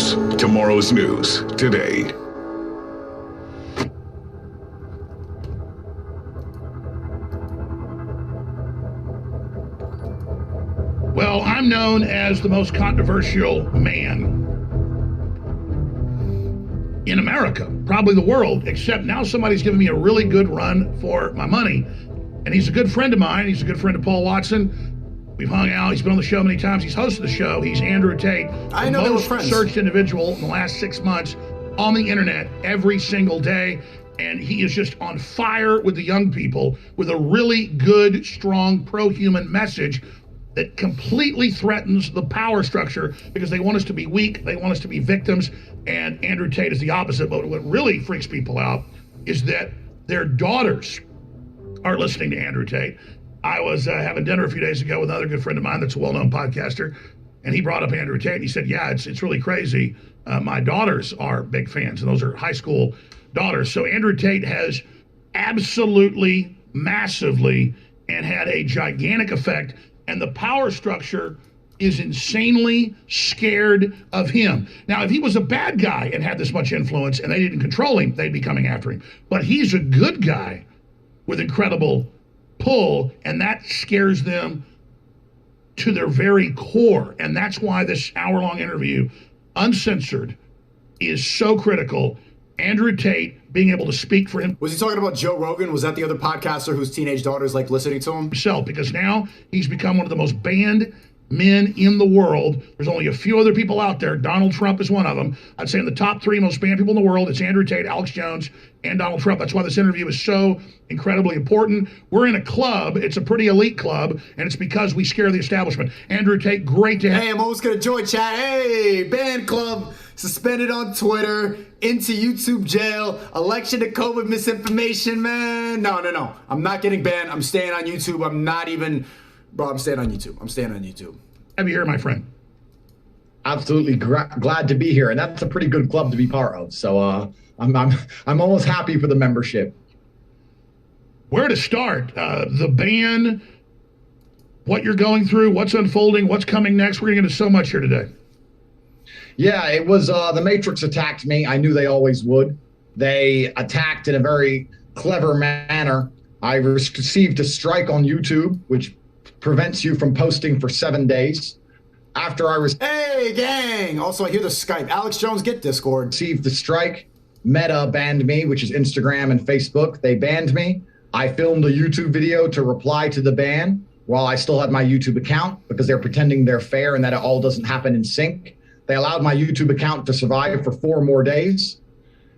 News. Tomorrow's news today. Well, I'm known as the most controversial man in America, probably the world, except now somebody's giving me a really good run for my money. And he's a good friend of mine. He's a good friend of Paul Watson. We've hung out. He's been on the show many times. He's hosted the show. He's Andrew Tate, I know, the most searched individual in the last 6 months on the internet every single day. And he is just on fire with the young people with a really good, strong, pro-human message that completely threatens the power structure because they want us to be weak. They want us to be victims. And Andrew Tate is the opposite. But what really freaks people out is that their daughters are listening to Andrew Tate. I was having dinner a few days ago with another good friend of mine that's a well-known podcaster, and he brought up Andrew Tate, and he said, yeah, it's really crazy. My daughters are big fans, and those are high school daughters. So Andrew Tate has absolutely, massively, and had a gigantic effect, and the power structure is insanely scared of him. Now, if he was a bad guy and had this much influence and they didn't control him, they'd be coming after him. But he's a good guy with incredible pull, and that scares them to their very core. And that's why this hour-long interview, uncensored, is so critical. Andrew Tate being able to speak for him. Was he talking about Joe Rogan? Was that the other podcaster whose teenage daughters like listening to him? Himself, because now he's become one of the most banned men in the world. There's only a few other people out there. Donald Trump is one of them. I'd say in the top 3 most banned people in the world, it's Andrew Tate, Alex Jones, and Donald Trump. That's why this interview is so incredibly important. We're in a club. It's a pretty elite club, and it's because we scare the establishment. Andrew Tate, great to have. Hey, I'm almost going to join chat. Hey, banned club, suspended on Twitter, into YouTube jail, election to COVID misinformation, man. No. I'm not getting banned. I'm staying on YouTube. I'm staying on YouTube. Have you here, my friend? Absolutely glad to be here, and that's a pretty good club to be part of. So I'm almost happy for the membership. Where to start? The ban, what you're going through, what's unfolding, what's coming next. We're going to get into so much here today. Yeah, it was the Matrix attacked me. I knew they always would. They attacked in a very clever manner. I received a strike on YouTube, which prevents you from posting for 7 days. After I Hey, gang! Also, I hear the Skype. Alex Jones, get Discord. Received the strike, Meta banned me, which is Instagram and Facebook. They banned me. I filmed a YouTube video to reply to the ban while I still had my YouTube account because they're pretending they're fair and that it all doesn't happen in sync. They allowed my YouTube account to survive for 4 more days,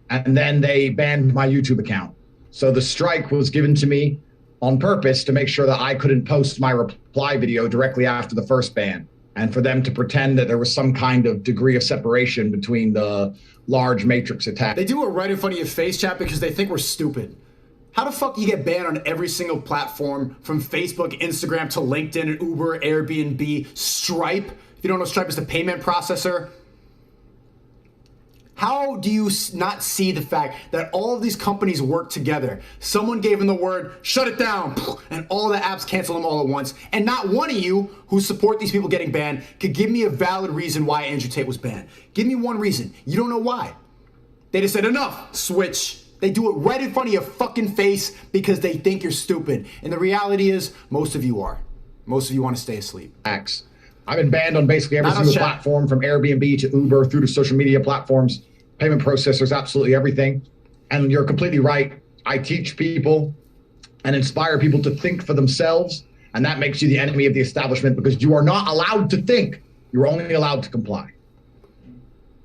and then they banned my YouTube account. So the strike was given to me on purpose to make sure that I couldn't post my reply video directly after the first ban, and for them to pretend that there was some kind of degree of separation between the large Matrix attack. They do it right in front of your face, chat, because they think we're stupid. How the fuck do you get banned on every single platform, from Facebook, Instagram, to LinkedIn, Uber, Airbnb, Stripe? If you don't know, Stripe is the payment processor. How do you not see the fact that all of these companies work together? Someone gave them the word, shut it down, and all the apps cancel them all at once. And not one of you who support these people getting banned could give me a valid reason why Andrew Tate was banned. Give me one reason. You don't know why. They just said, enough, switch. They do it right in front of your fucking face because they think you're stupid. And the reality is, most of you are. Most of you want to stay asleep. I've been banned on basically every single platform, from Airbnb to Uber through to social media platforms, payment processors, absolutely everything. And you're completely right. I teach people and inspire people to think for themselves. And that makes you the enemy of the establishment because you are not allowed to think. You're only allowed to comply.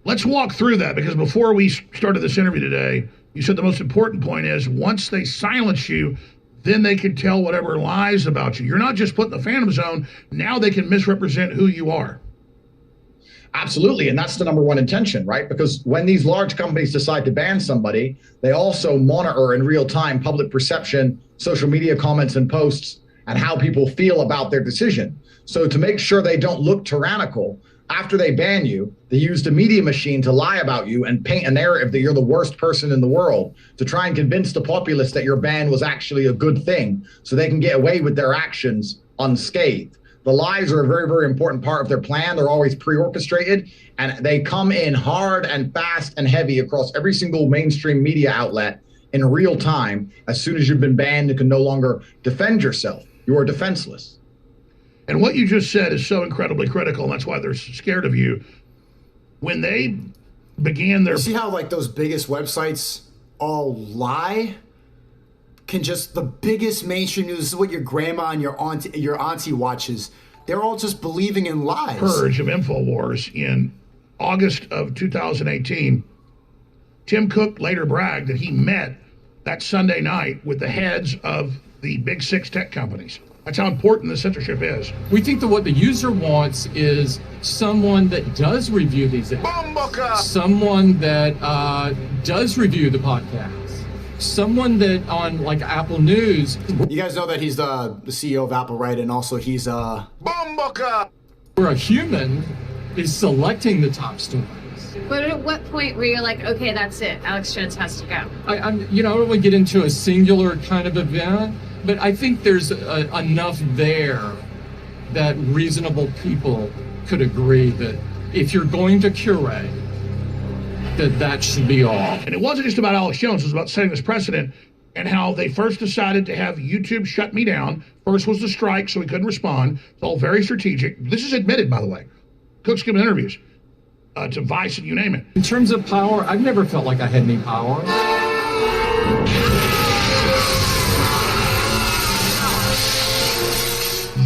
Let's walk through that, because before we started this interview today, you said the most important point is once they silence you, then they can tell whatever lies about you. You're not just put in the phantom zone. Now they can misrepresent who you are. Absolutely. And that's the number one intention, right? Because when these large companies decide to ban somebody, they also monitor in real time public perception, social media comments and posts, and how people feel about their decision. So to make sure they don't look tyrannical, after they ban you, they use the media machine to lie about you and paint a narrative that you're the worst person in the world, to try and convince the populace that your ban was actually a good thing so they can get away with their actions unscathed. The lies are a very, very important part of their plan. They're always pre-orchestrated, and they come in hard and fast and heavy across every single mainstream media outlet in real time. As soon as you've been banned, you can no longer defend yourself. You are defenseless. And what you just said is so incredibly critical, and that's why they're scared of you. When they began their... See how like those biggest websites all lie? Can just the biggest mainstream news, this is what your grandma and your auntie watches. They're all just believing in lies. Purge of InfoWars in August of 2018, Tim Cook later bragged that he met that Sunday night with the heads of the big 6 tech companies. That's how important the censorship is. We think that what the user wants is someone that does review these apps, someone that does review the podcast, someone that on like Apple News. You guys know that he's the CEO of Apple, right? And also he's where a human is selecting the top stories. But at what point were you like, okay, that's it, Alex Jones has to go? I don't want to get into a singular kind of event, but I think there's enough there that reasonable people could agree that if you're going to curate, that should be all. And it wasn't just about Alex Jones, it was about setting this precedent and how they first decided to have YouTube shut me down. First was the strike, so we couldn't respond. It's all very strategic. This is admitted, by the way. Cook's given interviews to Vice and you name it. In terms of power, I've never felt like I had any power.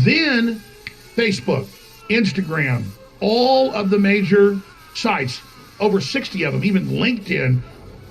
Then Facebook, Instagram, all of the major sites, over 60 of them, even LinkedIn,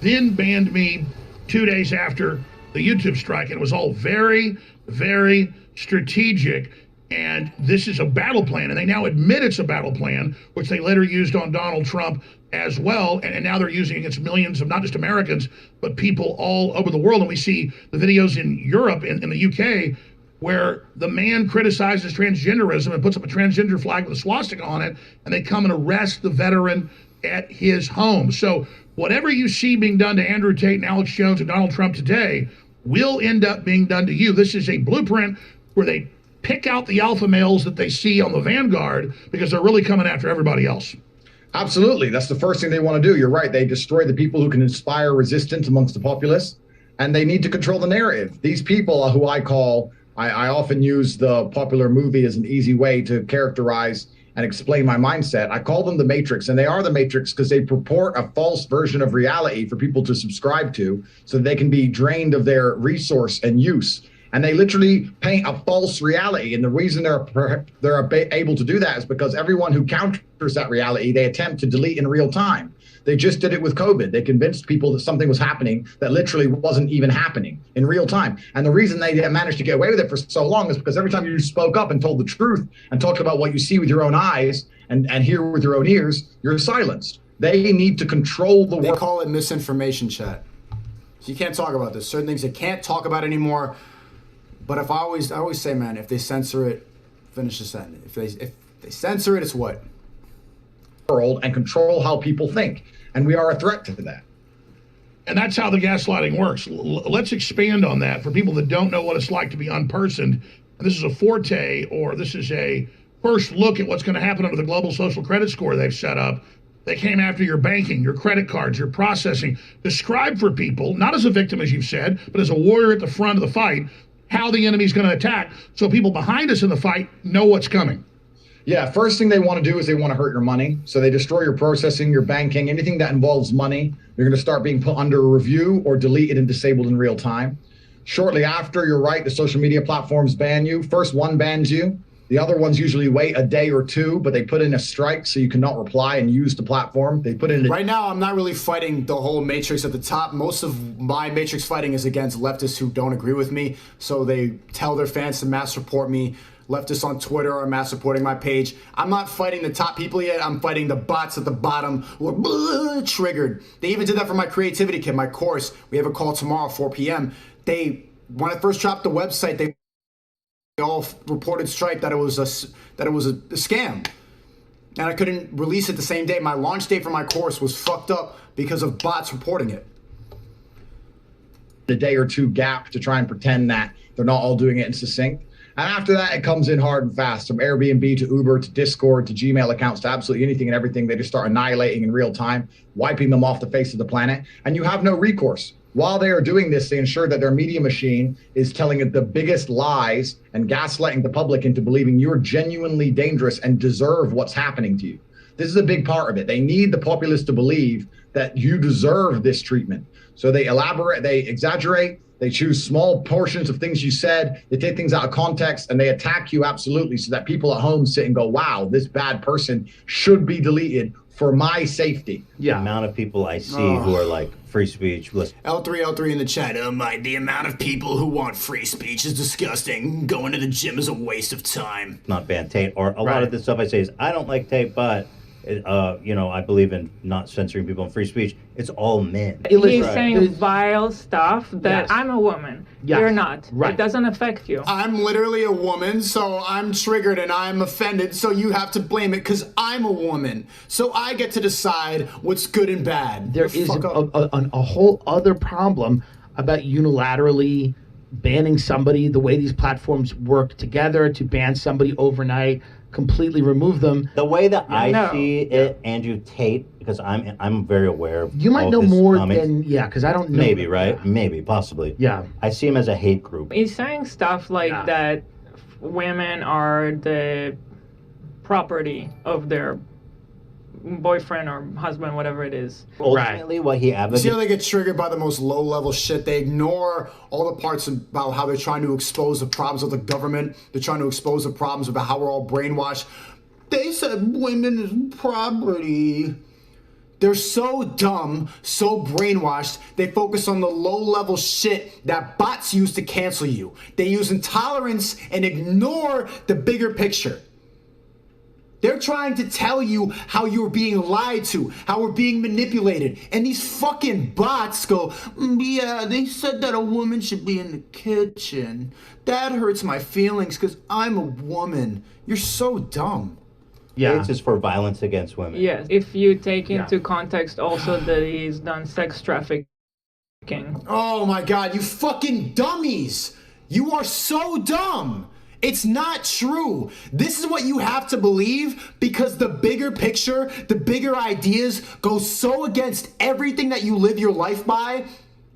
then banned me 2 days after the YouTube strike. And it was all very, very strategic. And this is a battle plan. And they now admit it's a battle plan, which they later used on Donald Trump as well. And now they're using against millions of not just Americans, but people all over the world. And we see the videos in Europe, in the UK, where the man criticizes transgenderism and puts up a transgender flag with a swastika on it, and they come and arrest the veteran at his home. So whatever you see being done to Andrew Tate and Alex Jones and Donald Trump today will end up being done to you. This is a blueprint where they pick out the alpha males that they see on the vanguard because they're really coming after everybody else. Absolutely. That's the first thing they want to do. You're right. They destroy the people who can inspire resistance amongst the populace, and they need to control the narrative. These people who I often use the popular movie as an easy way to characterize and explain my mindset. I call them the Matrix, and they are the Matrix because they purport a false version of reality for people to subscribe to so they can be drained of their resource and use. And they literally paint a false reality. And the reason they're able to do that is because everyone who counters that reality, they attempt to delete in real time. They just did it with COVID. They convinced people that something was happening that literally wasn't even happening in real time. And the reason they managed to get away with it for so long is because every time you spoke up and told the truth and talked about what you see with your own eyes and hear with your own ears, you're silenced. They need to control the world. They call it misinformation, chat. So you can't talk about this. Certain things they can't talk about anymore. But I always say, man, if they censor it, finish the sentence. If they censor it, it's what? World and control how people think. And we are a threat to that. And that's how the gaslighting works. Let's expand on that for people that don't know what it's like to be unpersoned. And this is a forte, or this is a first look at what's going to happen under the global social credit score they've set up. They came after your banking, your credit cards, your processing. Describe for people, not as a victim, as you've said, but as a warrior at the front of the fight, how the enemy's going to attack so people behind us in the fight know what's coming. Yeah, first thing they want to do is they want to hurt your money. So they destroy your processing, your banking, anything that involves money. You're going to start being put under a review or deleted and disabled in real time. Shortly after, you're right, the social media platforms ban you. First one bans you. The other ones usually wait a day or two, but they put in a strike so you cannot reply and use the platform. They put in Right now, I'm not really fighting the whole matrix at the top. Most of my matrix fighting is against leftists who don't agree with me. So they tell their fans to mass report me. Leftists on Twitter are mass reporting my page. I'm not fighting the top people yet. I'm fighting the bots at the bottom who are triggered. They even did that for my creativity kit, my course. We have a call tomorrow, 4 p.m. When I first dropped the website, they all reported strike that it was a scam, and I couldn't release it the same day. My launch date for my course was fucked up because of bots reporting it. A day or two gap to try and pretend that they're not all doing it in succinct. And after that, it comes in hard and fast, from Airbnb to Uber to Discord to Gmail accounts to absolutely anything and everything. They just start annihilating in real time, wiping them off the face of the planet. And you have no recourse. While they are doing this, they ensure that their media machine is telling it the biggest lies and gaslighting the public into believing you're genuinely dangerous and deserve what's happening to you. This is a big part of it. They need the populace to believe that you deserve this treatment. So they elaborate, they exaggerate, they choose small portions of things you said, they take things out of context, and they attack you absolutely, so that people at home sit and go, wow, this bad person should be deleted for my safety. The amount of people I see who are like, free speech. Listen. L3 in the chat. Oh my, the amount of people who want free speech is disgusting. Going to the gym is a waste of time. Not ban Tate, or a lot of the stuff I say is, I don't like Tate, but you know, I believe in not censoring people and free speech. It's all men. He's saying vile stuff that I'm a woman. You're not. It doesn't affect you. I'm literally a woman, so I'm triggered and I'm offended, so you have to blame it because I'm a woman. So I get to decide what's good and bad. There is a whole other problem about unilaterally banning somebody, the way these platforms work together to ban somebody overnight, completely remove them. The way that I see it, Andrew Tate, because I'm very aware of you might know more than because I don't know. Maybe maybe possibly. I see him as a hate group. He's saying stuff like that women are the property of their boyfriend or husband, whatever it is. Ultimately, what he advocates. See how they get triggered by the most low-level shit? They ignore all the parts about how they're trying to expose the problems of the government. They're trying to expose the problems about how we're all brainwashed. They said women is property. They're so dumb, so brainwashed, they focus on the low-level shit that bots use to cancel you. They use intolerance and ignore the bigger picture. They're trying to tell you how you're being lied to, how we're being manipulated. And these fucking bots go, yeah, they said that a woman should be in the kitchen. That hurts my feelings because I'm a woman. You're so dumb. This is for violence against women. Yes, if you take into context also that he's done sex trafficking. Oh my God, you fucking dummies. You are so dumb. It's not true. This is what you have to believe because the bigger picture, the bigger ideas go so against everything that you live your life by.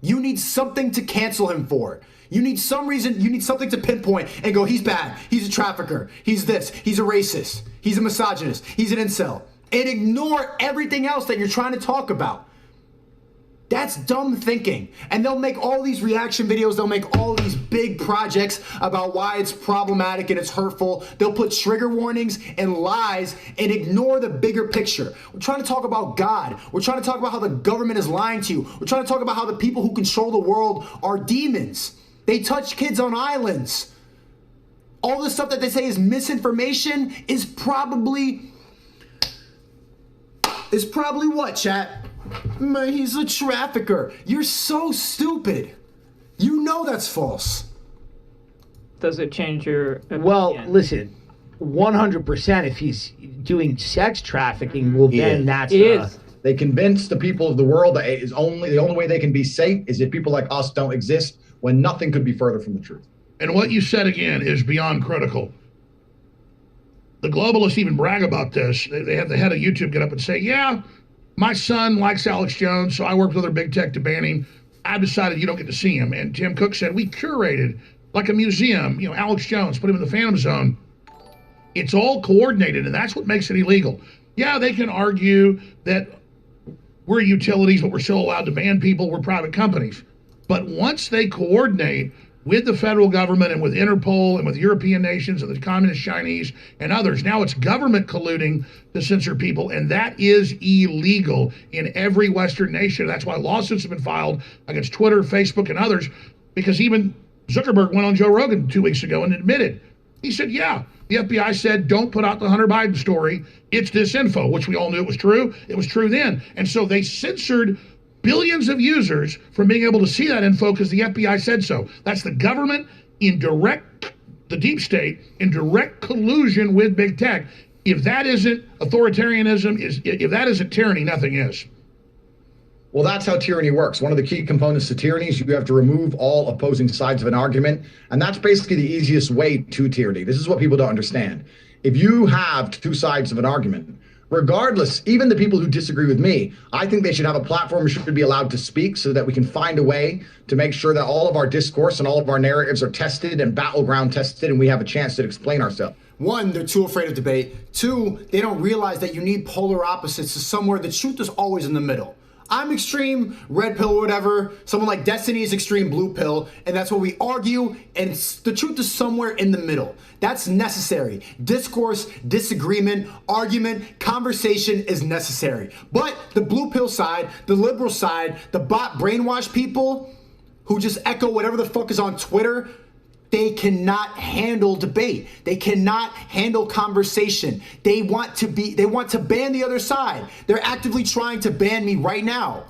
You need something to cancel him for. You need some reason, you need something to pinpoint and go, he's bad, he's a trafficker, he's this, he's a racist, he's a misogynist, he's an incel. And ignore everything else that you're trying to talk about. That's dumb thinking. And they'll make all these reaction videos, they'll make all these big projects about why it's problematic and it's hurtful. They'll put trigger warnings and lies and ignore the bigger picture. We're trying to talk about God. We're trying to talk about how the government is lying to you. We're trying to talk about how the people who control the world are demons. They touch kids on islands. All the stuff that they say is misinformation is probably what, chat? Man, he's a trafficker. You're so stupid. You know that's false. Does it change your opinion? Well, listen, 100% if he's doing sex trafficking, well, then that's... They convince the people of the world that the only way they can be safe is if people like us don't exist, when nothing could be further from the truth. And what you said again is beyond critical. The globalists even brag about this. They have the head of YouTube get up and say, yeah, my son likes Alex Jones, so I worked with other big tech to ban him. I've decided you don't get to see him. And Tim Cook said, we curated like a museum, you know, Alex Jones, put him in the Phantom Zone. It's all coordinated, and that's what makes it illegal. Yeah, they can argue that we're utilities, but we're still allowed to ban people. We're private companies. But once they coordinate with the federal government and with Interpol and with European nations and the communist Chinese and others, now it's government colluding to censor people, and that is illegal in every Western nation. That's why lawsuits have been filed against Twitter, Facebook, and others, because even Zuckerberg went on Joe Rogan 2 weeks ago and admitted, he said, yeah, the FBI said, don't put out the Hunter Biden story. It's disinfo, which we all knew it was true. It was true then. And so they censored billions of users from being able to see that info because the FBI said so. That's the government in the deep state in direct collusion with big tech. If that isn't authoritarianism, if that isn't tyranny, nothing is. Well, that's how tyranny works. One of the key components to tyranny is you have to remove all opposing sides of an argument. And that's basically the easiest way to tyranny. This is what people don't understand. If you have two sides of an argument, regardless, even the people who disagree with me, I think they should have a platform and should be allowed to speak so that we can find a way to make sure that all of our discourse and all of our narratives are tested and battleground tested, and we have a chance to explain ourselves. One, they're too afraid of debate. Two, they don't realize that you need polar opposites to somewhere the truth is always in the middle. I'm extreme, red pill, whatever. Someone like Destiny is extreme, blue pill. And that's what we argue. And the truth is somewhere in the middle. That's necessary. Discourse, disagreement, argument, conversation is necessary. But the blue pill side, the liberal side, the bot brainwash people who just echo whatever the fuck is on Twitter, they cannot handle debate. They cannot handle conversation. They want to ban the other side. They're actively trying to ban me right now.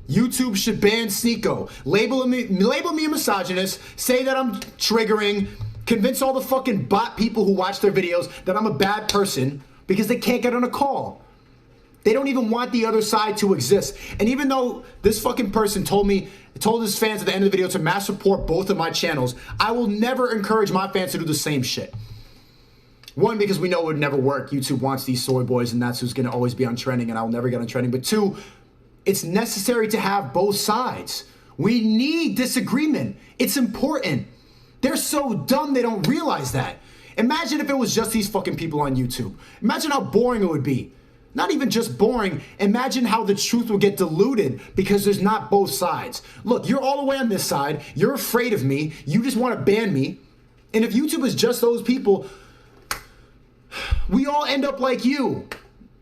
YouTube should ban Sneako. Label me a misogynist, say that I'm triggering, convince all the fucking bot people who watch their videos that I'm a bad person because they can't get on a call. They don't even want the other side to exist. And even though this fucking person told his fans at the end of the video to mass report both of my channels, I will never encourage my fans to do the same shit. One, because we know it would never work. YouTube wants these soy boys and that's who's gonna always be on trending and I'll never get on trending. But two, it's necessary to have both sides. We need disagreement. It's important. They're so dumb they don't realize that. Imagine if it was just these fucking people on YouTube. Imagine how boring it would be. Not even just boring, imagine how the truth will get diluted because there's not both sides. Look, you're all the way on this side, you're afraid of me, you just want to ban me, and if YouTube is just those people, we all end up like you.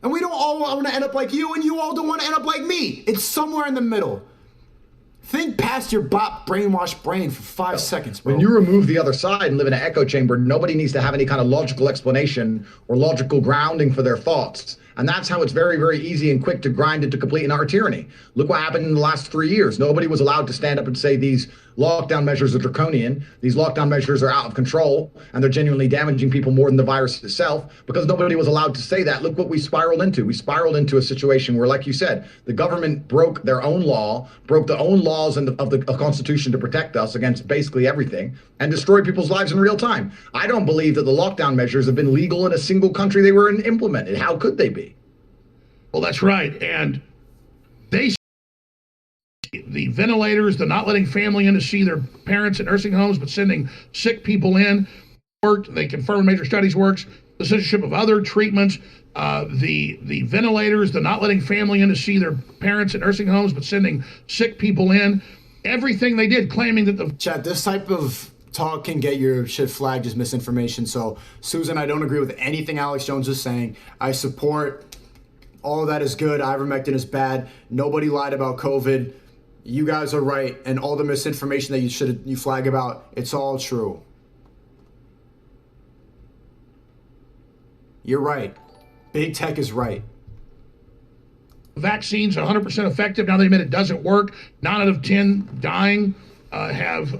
And we don't all want to end up like you, and you all don't want to end up like me. It's somewhere in the middle. Think past your bot brainwash brain for 5 seconds, bro. When you remove the other side and live in an echo chamber, nobody needs to have any kind of logical explanation or logical grounding for their thoughts. And that's how it's very, very easy and quick to grind into complete and utter tyranny. Look what happened in the last 3 years. Nobody was allowed to stand up and say these lockdown measures are draconian, these lockdown measures are out of control, and they're genuinely damaging people more than the virus itself, because nobody was allowed to say that. Look what we spiraled into. We spiraled into a situation where, like you said, the government broke their own law, broke their own laws of the Constitution to protect us against basically everything, and destroyed people's lives in real time. I don't believe that the lockdown measures have been legal in a single country they were implemented. How could they be? Well, that's right. And the ventilators, the not letting family in to see their parents at nursing homes, but sending sick people in, worked. They confirmed major studies works. The censorship of other treatments, the ventilators, the not letting family in to see their parents at nursing homes, but sending sick people in. Everything they did, claiming that the chat, this type of talk can get your shit flagged as misinformation. So, Susan, I don't agree with anything Alex Jones is saying. I support all of that is good. Ivermectin is bad. Nobody lied about COVID. You guys are right, and all the misinformation that you flag about, it's all true. You're right. Big tech is right. Vaccine's 100% effective. Now they admit it doesn't work. 9 out of 10 dying have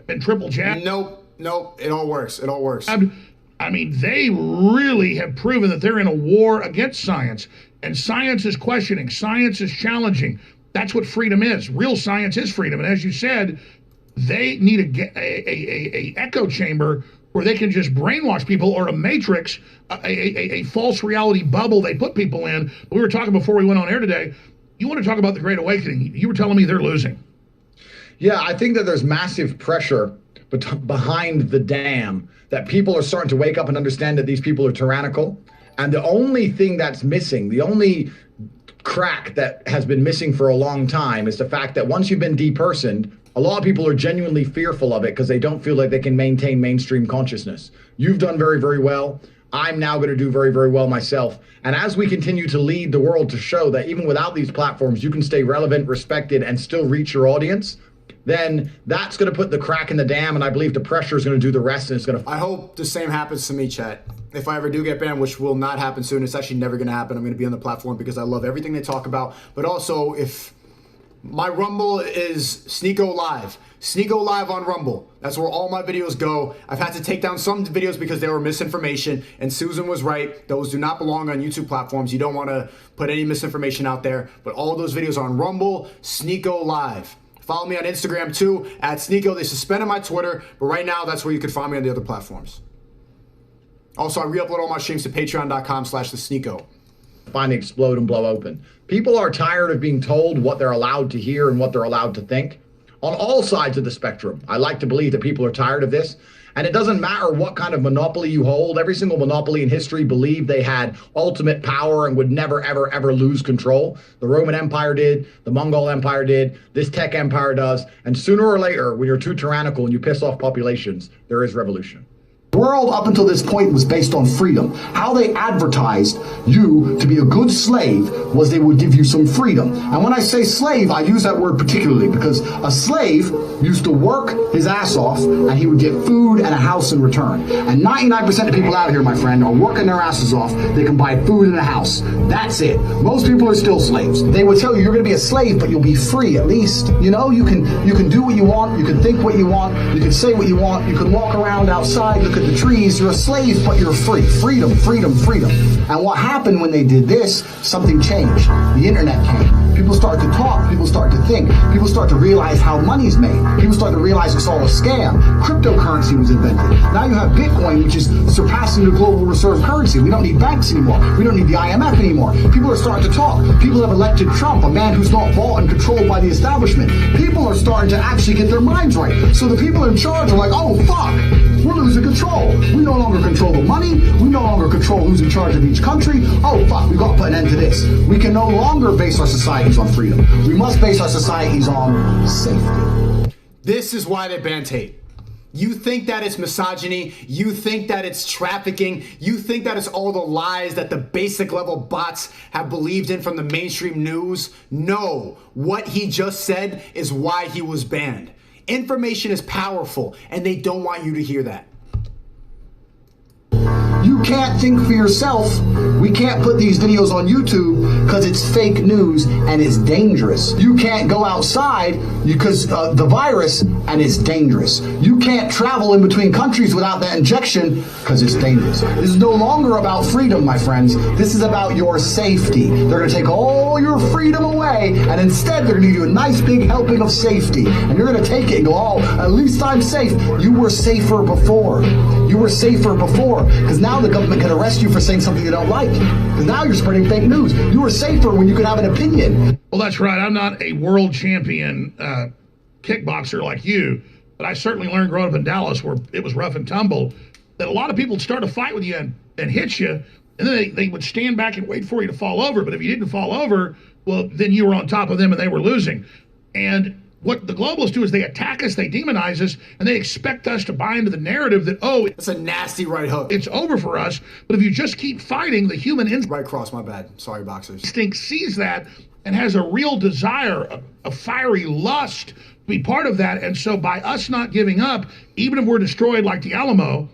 been triple jabbed. Nope. It all works. It all works. I mean, they really have proven that they're in a war against science. And science is questioning. Science is challenging. That's what freedom is. Real science is freedom. And as you said, they need a echo chamber where they can just brainwash people, or a matrix, a false reality bubble they put people in. We were talking before we went on air today. You want to talk about the Great Awakening. You were telling me they're losing. Yeah, I think that there's massive pressure behind the dam, that people are starting to wake up and understand that these people are tyrannical. And the only thing that's missing, the only crack that has been missing for a long time, is the fact that once you've been depersoned, a lot of people are genuinely fearful of it because they don't feel like they can maintain mainstream consciousness. You've done very, very well. I'm now going to do very, very well myself. And as we continue to lead the world to show that even without these platforms, you can stay relevant, respected, and still reach your audience, then that's going to put the crack in the dam, and I believe the pressure is going to do the rest, and it's going to... I hope the same happens to me, chat. If I ever do get banned, which will not happen soon, it's actually never going to happen. I'm going to be on the platform because I love everything they talk about. But also, if My Rumble is Sneako Live. Sneako Live on Rumble. That's where all my videos go. I've had to take down some videos because they were misinformation, and Susan was right. Those do not belong on YouTube platforms. You don't want to put any misinformation out there, but all those videos are on Rumble, Sneako Live. Follow me on Instagram too, at Sneako. They suspended my Twitter, but right now that's where you can find me on the other platforms. Also, I re-upload all my streams to patreon.com/thesneako. Finally explode and blow open. People are tired of being told what they're allowed to hear and what they're allowed to think on all sides of the spectrum. I like to believe that people are tired of this. And it doesn't matter what kind of monopoly you hold. Every single monopoly in history believed they had ultimate power and would never, ever, ever lose control. The Roman Empire did. The Mongol Empire did. This tech empire does. And sooner or later, when you're too tyrannical and you piss off populations, there is revolution. The world up until this point was based on freedom. How they advertised you to be a good slave was they would give you some freedom. And when I say slave, I use that word particularly because a slave used to work his ass off and he would get food and a house in return. And 99% of people out here, my friend, are working their asses off. They can buy food and a house. That's it. Most people are still slaves. They would tell you you're going to be a slave, but you'll be free at least. You know, you can do what you want. You can think what you want. You can say what you want. You can walk around outside, look at the trees. You're a slave, but you're free. Freedom, freedom, freedom. And what happened when they did this, something changed. The internet came. People started to talk. People started to think. People started to realize how money's made. People started to realize it's all a scam. Cryptocurrency was invented. Now you have Bitcoin, which is surpassing the global reserve currency. We don't need banks anymore. We don't need the IMF anymore. People are starting to talk. People have elected Trump, a man who's not bought and controlled by the establishment. People are starting to actually get their minds right. So the people in charge are like, oh, fuck, we're losing control. We no longer control the money. We no longer control who's in charge of each country. Oh, fuck, we've got to put an end to this. We can no longer base our societies on freedom. We must base our societies on safety. This is why they banned Tate. You think that it's misogyny, you think that it's trafficking, you think that it's all the lies that the basic level bots have believed in from the mainstream news. No, what he just said is why he was banned. Information is powerful, and they don't want you to hear that. You can't think for yourself. We can't put these videos on YouTube because it's fake news and it's dangerous. You can't go outside because the virus and it's dangerous. You can't travel in between countries without that injection because it's dangerous. This is no longer about freedom, my friends. This is about your safety. They're going to take all your freedom away and instead they're going to give you a nice big helping of safety. And you're going to take it and go, oh, at least I'm safe. You were safer before. You were safer before because now the government can arrest you for saying something you don't like. Because now you're spreading fake news. You were safer when you could have an opinion. Well, that's right. I'm not a world champion kickboxer like you, but I certainly learned growing up in Dallas where it was rough and tumble that a lot of people would start a fight with you and hit you, and then they would stand back and wait for you to fall over. But if you didn't fall over, well, then you were on top of them and they were losing. And what the globalists do is they attack us, they demonize us, and they expect us to buy into the narrative that, oh, That's a nasty right hook. it's over for us. But if you just keep fighting, the human Right cross, my bad. Sorry, boxers. instinct sees that and has a real desire, a fiery lust to be part of that. And so by us not giving up, even if we're destroyed like the Alamo,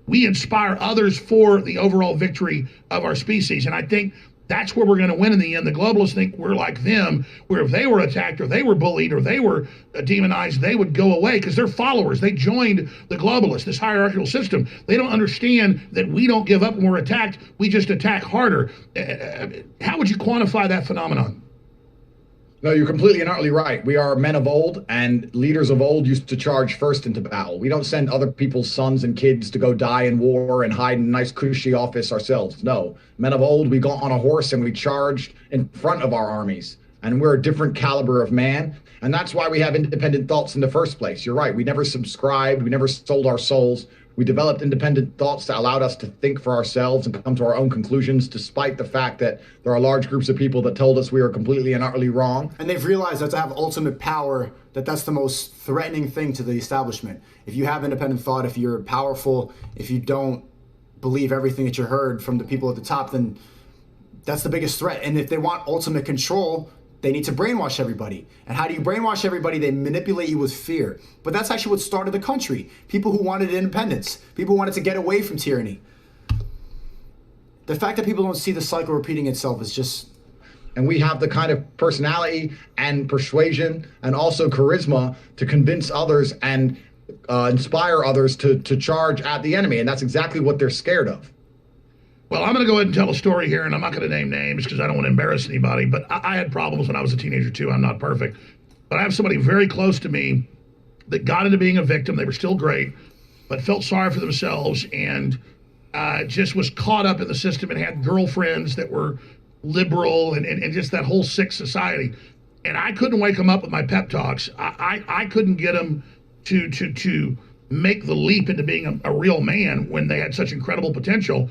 we inspire others for the overall victory of our species. And I think that's where we're going to win in the end. The globalists think we're like them, where if they were attacked or they were bullied or they were demonized, they would go away because they're followers. They joined the globalists, this hierarchical system. They don't understand that we don't give up when we're attacked. We just attack harder. How would you quantify that phenomenon? No, you're completely and utterly right. We are men of old, and leaders of old used to charge first into battle. We don't send other people's sons and kids to go die in war and hide in a nice cushy office ourselves. No, men of old, we got on a horse and we charged in front of our armies. And we're a different caliber of man. And that's why we have independent thoughts in the first place. You're right. We never subscribed. We never sold our souls. We developed independent thoughts that allowed us to think for ourselves and come to our own conclusions, despite the fact that there are large groups of people that told us we were completely and utterly wrong. And they've realized that to have ultimate power, that's the most threatening thing to the establishment. If you have independent thought, if you're powerful, if you don't believe everything that you heard from the people at the top, then that's the biggest threat. And if they want ultimate control, they need to brainwash everybody. And how do you brainwash everybody? They manipulate you with fear. But that's actually what started the country. People who wanted independence. People who wanted to get away from tyranny. The fact that people don't see the cycle repeating itself is just... And we have the kind of personality and persuasion and also charisma to convince others and inspire others to charge at the enemy. And that's exactly what they're scared of. Well, I'm going to go ahead and tell a story here, and I'm not going to name names because I don't want to embarrass anybody, but I had problems when I was a teenager too. I'm not perfect. But I have somebody very close to me that got into being a victim. They were still great, but felt sorry for themselves and just was caught up in the system and had girlfriends that were liberal and just that whole sick society. And I couldn't wake them up with my pep talks. I couldn't get them to make the leap into being a real man when they had such incredible potential.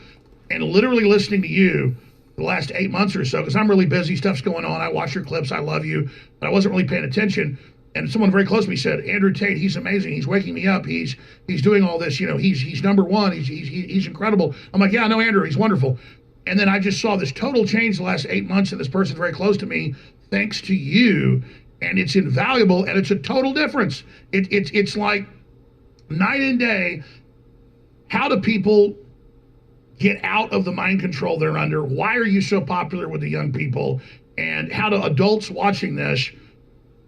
And literally listening to you the last 8 months or so, because I'm really busy, stuff's going on. I watch your clips, I love you, but I wasn't really paying attention. And someone very close to me said, Andrew Tate, he's amazing. He's waking me up. He's doing all this. You know, he's number one. He's incredible. I'm like, yeah, I know Andrew. He's wonderful. And then I just saw this total change the last 8 months, and this person very close to me, thanks to you. And it's invaluable, and it's a total difference. It's like night and day. How do people get out of the mind control they're under? Why are you so popular with the young people? And how do adults watching this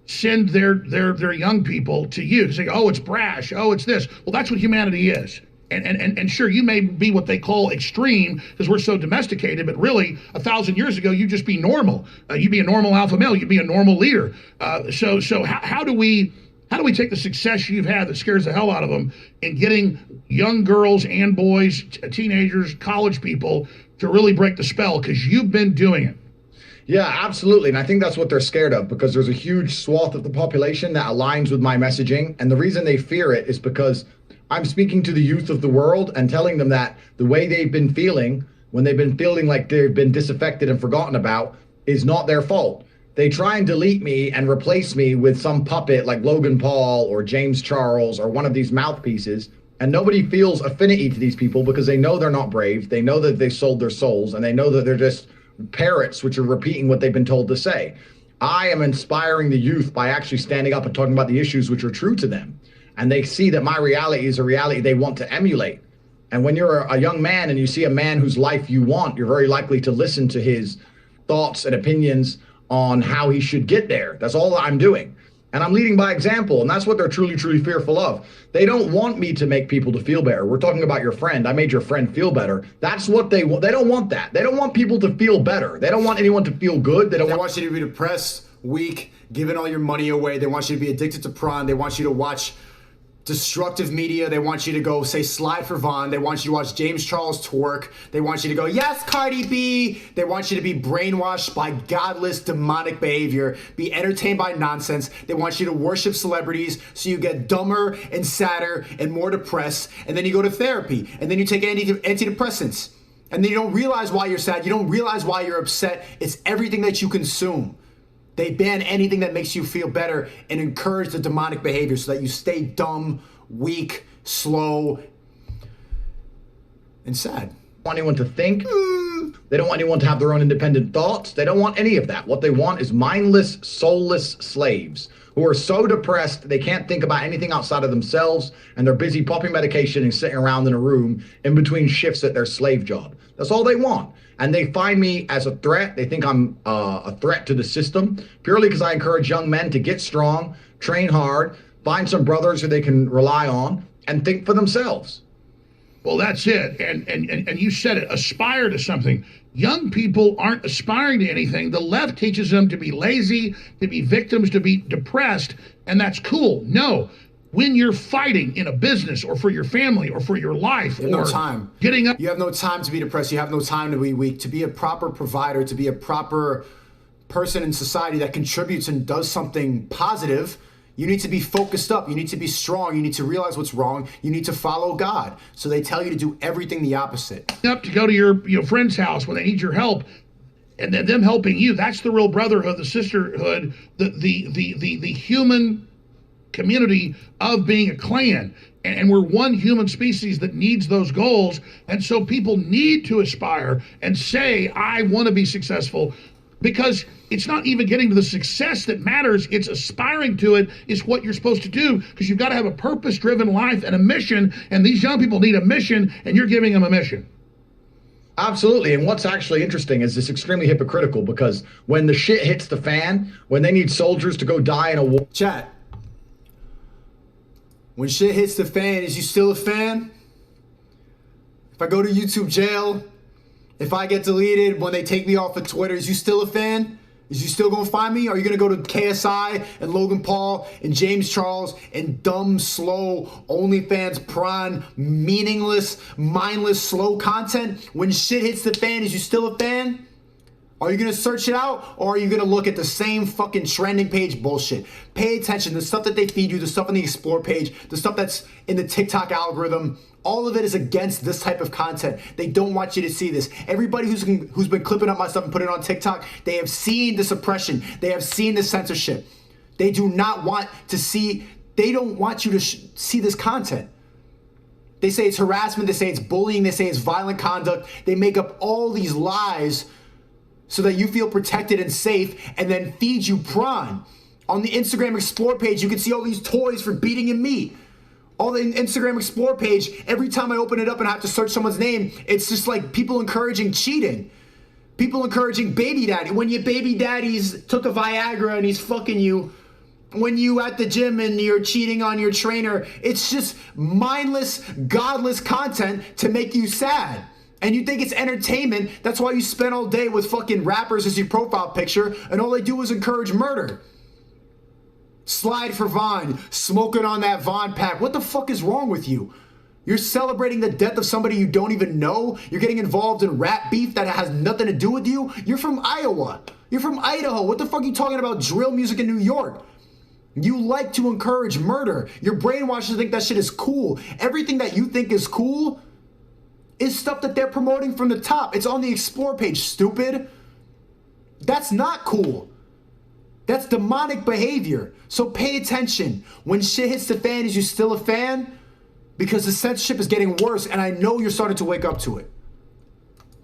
send their young people to you to say, oh, it's brash, oh, it's this. Well, that's what humanity is. And sure, you may be what they call extreme because we're so domesticated, but really 1,000 years ago, you'd just be normal. You'd be a normal alpha male. You'd be a normal leader. So how do we take the success you've had that scares the hell out of them in getting young girls and boys, teenagers, college people to really break the spell? Because you've been doing it. Yeah, absolutely. And I think that's what they're scared of, because there's a huge swath of the population that aligns with my messaging. And the reason they fear it is because I'm speaking to the youth of the world and telling them that the way they've been feeling, when they've been feeling like they've been disaffected and forgotten about, is not their fault. They try and delete me and replace me with some puppet like Logan Paul or James Charles or one of these mouthpieces. And nobody feels affinity to these people because they know they're not brave. They know that they sold their souls, and they know that they're just parrots which are repeating what they've been told to say. I am inspiring the youth by actually standing up and talking about the issues which are true to them. And they see that my reality is a reality they want to emulate. And when you're a young man and you see a man whose life you want, you're very likely to listen to his thoughts and opinions on how he should get there. That's all I'm doing. And I'm leading by example. And that's what they're truly, truly fearful of. They don't want me to make people to feel better. We're talking about your friend. I made your friend feel better. That's what they want. They don't want that. They don't want people to feel better. They don't want anyone to feel good. They want you to be depressed, weak, giving all your money away. They want you to be addicted to porn. They want you to watch destructive media. They want you to go say slide for Vaughn. They want you to watch James Charles twerk. They want you to go, yes, Cardi B. They want you to be brainwashed by godless, demonic behavior, be entertained by nonsense. They want you to worship celebrities so you get dumber and sadder and more depressed. And then you go to therapy. And then you take antidepressants. And then you don't realize why you're sad. You don't realize why you're upset. It's everything that you consume. They ban anything that makes you feel better and encourage the demonic behavior so that you stay dumb, weak, slow, and sad. They don't want anyone to think. They don't want anyone to have their own independent thoughts. They don't want any of that. What they want is mindless, soulless slaves who are so depressed they can't think about anything outside of themselves, and they're busy popping medication and sitting around in a room in between shifts at their slave job. That's all they want. And they find me as a threat. They think I'm a threat to the system purely because I encourage young men to get strong, train hard, find some brothers who they can rely on, and think for themselves. Well, that's it. And you said it, aspire to something. Young people aren't aspiring to anything. The left teaches them to be lazy, to be victims, to be depressed, and that's cool. No. When you're fighting in a business or for your family or for your life, you have no time. Getting up. You have no time to be depressed. You have no time to be weak. To be a proper provider, to be a proper person in society that contributes and does something positive, you need to be focused up. You need to be strong. You need to realize what's wrong. You need to follow God. So they tell you to do everything the opposite. Up to go to your friend's house when they need your help, and then them helping you. That's the real brotherhood, the sisterhood, the human community of being a clan. And we're one human species that needs those goals. And so people need to aspire and say, I want to be successful, because it's not even getting to the success that matters. It's aspiring to it is what you're supposed to do, because you've got to have a purpose-driven life and a mission. And these young people need a mission, and you're giving them a mission. Absolutely. And what's actually interesting is it's extremely hypocritical because when the shit hits the fan, when they need soldiers to go die in a war. Chat. When shit hits the fan, is you still a fan? If I go to YouTube jail, if I get deleted, when they take me off of Twitter, is you still a fan? Is you still gonna find me? Are you gonna go to KSI and Logan Paul and James Charles and dumb, slow, OnlyFans prawn, meaningless, mindless, slow content? When shit hits the fan, is you still a fan? Are you gonna search it out, or are you gonna look at the same fucking trending page bullshit? Pay attention. The stuff that they feed you, the stuff on the Explore page, the stuff that's in the TikTok algorithm, all of it is against this type of content. They don't want you to see this. Everybody who's been clipping up my stuff and putting it on TikTok, they have seen the suppression. They have seen the censorship. They do not want to see, they don't want you to see this content. They say it's harassment, they say it's bullying, they say it's violent conduct. They make up all these lies so that you feel protected and safe, and then feed you prawn. On the Instagram Explore page, you can see all these toys for beating and meat. All the Instagram Explore page, every time I open it up and I have to search someone's name, it's just like people encouraging cheating. People encouraging baby daddy. When your baby daddy's took a Viagra and he's fucking you, when you at the gym and you're cheating on your trainer, it's just mindless, godless content to make you sad. And you think it's entertainment, that's why you spend all day with fucking rappers as your profile picture, and all they do is encourage murder. Slide for Vaughn, smoking on that Vaughn pack. What the fuck is wrong with you? You're celebrating the death of somebody you don't even know. You're getting involved in rap beef that has nothing to do with you. You're from Iowa. You're from Idaho. What the fuck are you talking about drill music in New York? You like to encourage murder. You're brainwashed to think that shit is cool. Everything that you think is cool is stuff that they're promoting from the top. It's on the Explore page, stupid. That's not cool. That's demonic behavior. So pay attention. When shit hits the fan, is you still a fan? Because the censorship is getting worse, and I know you're starting to wake up to it.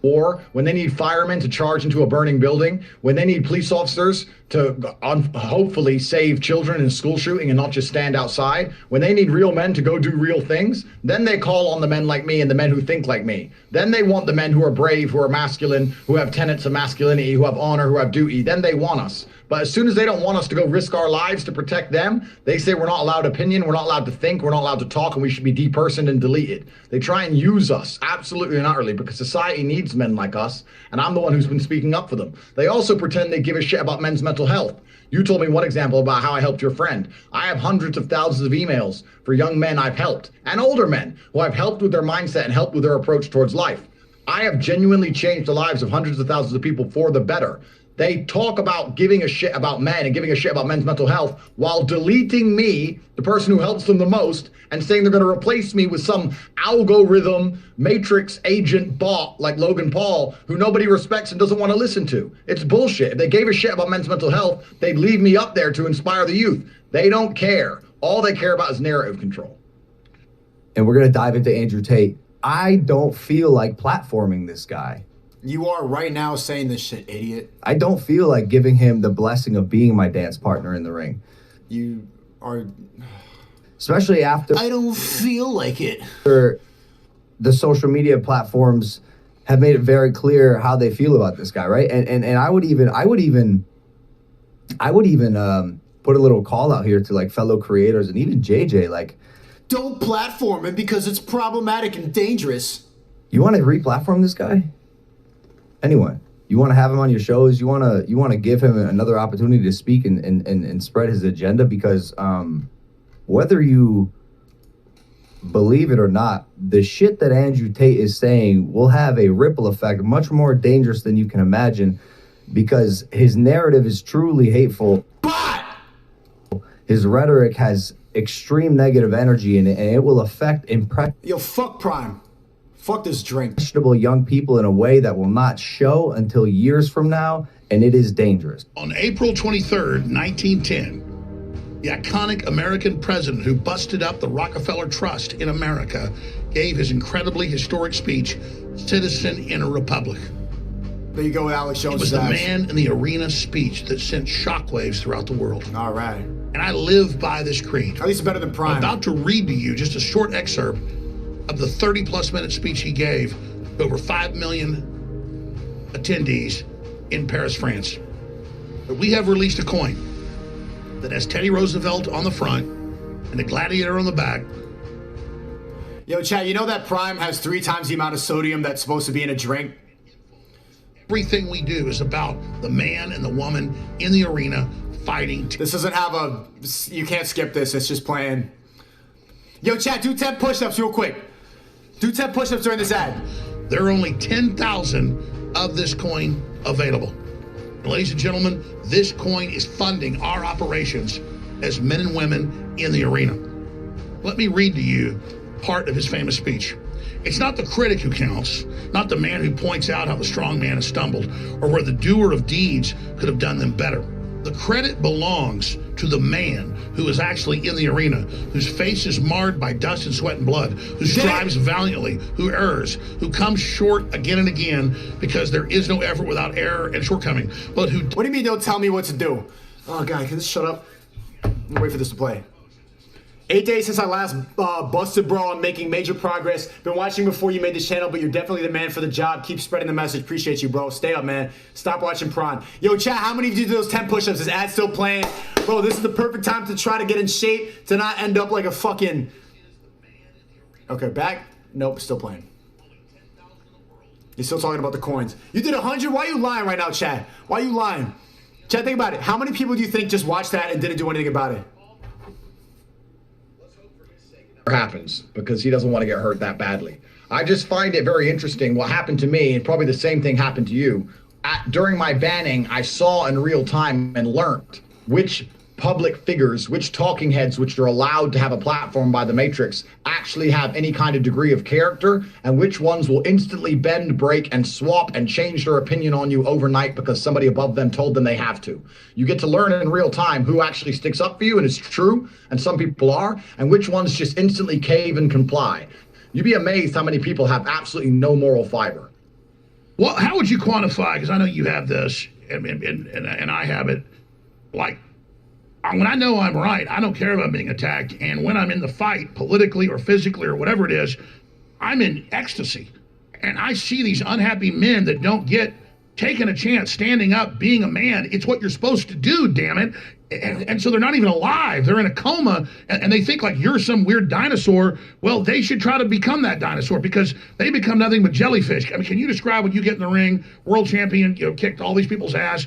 Or when they need firemen to charge into a burning building, when they need police officers to hopefully save children in a school shooting and not just stand outside, when they need real men to go do real things, then they call on the men like me and the men who think like me. Then they want the men who are brave, who are masculine, who have tenets of masculinity, who have honor, who have duty. Then they want us. But as soon as they don't want us to go risk our lives to protect them, they say we're not allowed opinion, we're not allowed to think, we're not allowed to talk, and we should be depersoned and deleted. They try and use us, absolutely and utterly, because society needs men like us, and I'm the one who's been speaking up for them. They also pretend they give a shit about men's mental health. You told me one example about how I helped your friend. I have hundreds of thousands of emails for young men I've helped, and older men who I've helped with their mindset and helped with their approach towards life. I have genuinely changed the lives of hundreds of thousands of people for the better. They talk about giving a shit about men and giving a shit about men's mental health while deleting me, the person who helps them the most, and saying they're going to replace me with some algorithm matrix agent bot like Logan Paul who nobody respects and doesn't want to listen to. It's bullshit. If they gave a shit about men's mental health, they'd leave me up there to inspire the youth. They don't care. All they care about is narrative control. And we're going to dive into Andrew Tate. I don't feel like platforming this guy. You are right now saying this shit, idiot. I don't feel like giving him the blessing of being my dance partner in the ring. You are... Especially after... I don't feel like it. The social media platforms have made it very clear how they feel about this guy, right? And I would even put a little call out here to like fellow creators and even JJ, like... Don't platform him because it's problematic and dangerous. You want to re-platform this guy? Anyone, you want to have him on your shows, you want to give him another opportunity to speak and spread his agenda, because whether you believe it or not, the shit that Andrew Tate is saying will have a ripple effect much more dangerous than you can imagine, because his narrative is truly hateful. But his rhetoric has extreme negative energy in it, and it will affect Yo, fuck Prime. Fuck this drink. Impressionable young people in a way that will not show until years from now, and it is dangerous. On April 23rd, 1910, the iconic American president who busted up the Rockefeller Trust in America gave his incredibly historic speech, Citizen in a Republic. There you go, Alex Jones. It was the man in the arena speech that sent shockwaves throughout the world. All right. And I live by this creed. At least better than Prime. I'm about to read to you just a short excerpt of the 30-plus minute speech he gave to over 5 million attendees in Paris, France. But we have released a coin that has Teddy Roosevelt on the front and the gladiator on the back. Yo, Chad, you know that Prime has 3 times the amount of sodium that's supposed to be in a drink? Everything we do is about the man and the woman in the arena fighting. This doesn't have a... You can't skip this. It's just playing. Yo, Chad, do 10 push-ups real quick. Do 10 push-ups during this ad. There are only 10,000 of this coin available. And ladies and gentlemen, this coin is funding our operations as men and women in the arena. Let me read to you part of his famous speech. It's not the critic who counts, not the man who points out how the strong man has stumbled or where the doer of deeds could have done them better. The credit belongs to the man who is actually in the arena, whose face is marred by dust and sweat and blood, who strives valiantly, who errs, who comes short again and again because there is no effort without error and shortcoming, but who... What do you mean don't tell me what to do? Oh, God, can this shut up? I'm gonna wait for this to play. 8 days since I last busted, bro. I'm making major progress. Been watching before you made this channel, but you're definitely the man for the job. Keep spreading the message. Appreciate you, bro. Stay up, man. Stop watching Prawn. Yo, chat, how many of you did those 10 push-ups? Is ad still playing? Bro, this is the perfect time to try to get in shape, to not end up like a fucking... Okay, back? Nope, still playing. You're still talking about the coins. You did 100? Why are you lying right now, chat? Why are you lying? Chat, think about it. How many people do you think just watched that and didn't do anything about it? Happens because he doesn't want to get hurt that badly. I just find it very interesting what happened to me, and probably the same thing happened to you. During my banning, I saw in real time and learned which public figures, which talking heads, which are allowed to have a platform by the Matrix, actually have any kind of degree of character, and which ones will instantly bend, break, and swap and change their opinion on you overnight because somebody above them told them they have to. You get to learn in real time who actually sticks up for you and is true, and some people are, and which ones just instantly cave and comply. You'd be amazed how many people have absolutely no moral fiber. Well, how would you quantify, because I know you have this, and I have it, like, when I know I'm right, I don't care about being attacked. And when I'm in the fight, politically or physically or whatever it is, I'm in ecstasy. And I see these unhappy men that don't get taking a chance, standing up, being a man. It's what you're supposed to do, damn it. And so they're not even alive. They're in a coma, and they think like you're some weird dinosaur. Well, they should try to become that dinosaur because they become nothing but jellyfish. I mean, can you describe when you get in the ring, world champion, you know, kicked all these people's ass,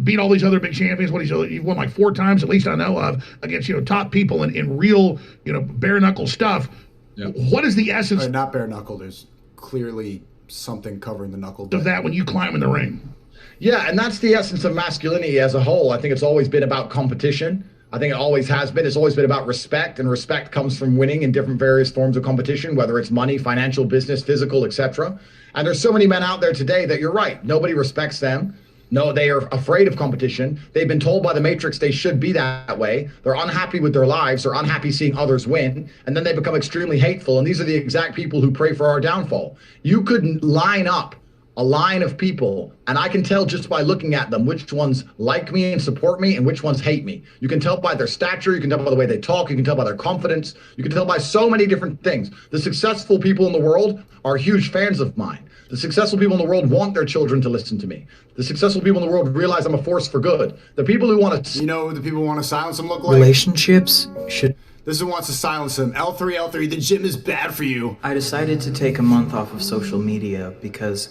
beat all these other big champions? You've won like 4 times, at least I know of, against, you know, top people in real, you know, bare knuckle stuff. Yep. What is the essence? Not bare knuckle. There's clearly something covering the knuckle of that when you climb in the ring. Yeah, and that's the essence of masculinity as a whole. I think it's always been about competition. I think it always has been. It's always been about respect, and respect comes from winning in different various forms of competition, whether it's money, financial, business, physical, etc. And there's so many men out there today that you're right. Nobody respects them. No, they are afraid of competition. They've been told by the Matrix they should be that way. They're unhappy with their lives. They're unhappy seeing others win. And then they become extremely hateful. And these are the exact people who pray for our downfall. You could line up a line of people, and I can tell just by looking at them which ones like me and support me and which ones hate me. You can tell by their stature. You can tell by the way they talk. You can tell by their confidence. You can tell by so many different things. The successful people in the world are huge fans of mine. The successful people in the world want their children to listen to me. The successful people in the world realize I'm a force for good. The people who want to... You know who the people who want to silence him look like? Relationships should... This is who wants to silence him. L3, the gym is bad for you. I decided to take a month off of social media because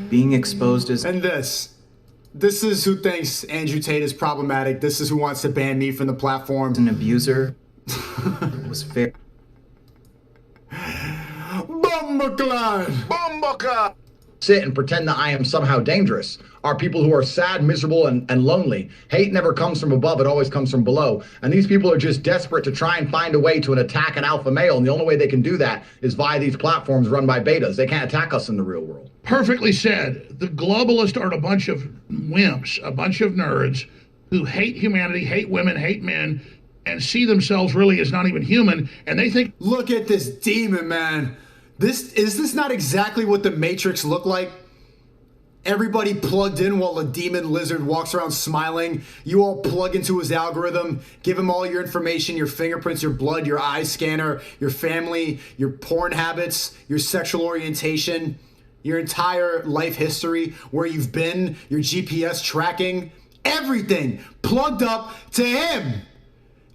being exposed is... And this is who thinks Andrew Tate is problematic. This is who wants to ban me from the platform. An abuser was fair. Bombaclan! Sit and pretend that I am somehow dangerous are people who are sad, miserable, and lonely. Hate never comes from above, it always comes from below. And these people are just desperate to try and find a way to attack an alpha male, and the only way they can do that is via these platforms run by betas. They can't attack us in the real world. Perfectly said. The globalists are a bunch of wimps, a bunch of nerds who hate humanity, hate women, hate men, and see themselves really as not even human, and they think... Look at this demon, man. Is this not exactly what the Matrix looked like? Everybody plugged in while a demon lizard walks around smiling. You all plug into his algorithm, give him all your information, your fingerprints, your blood, your eye scanner, your family, your porn habits, your sexual orientation. your entire life history, where you've been, your GPS tracking, everything plugged up to him.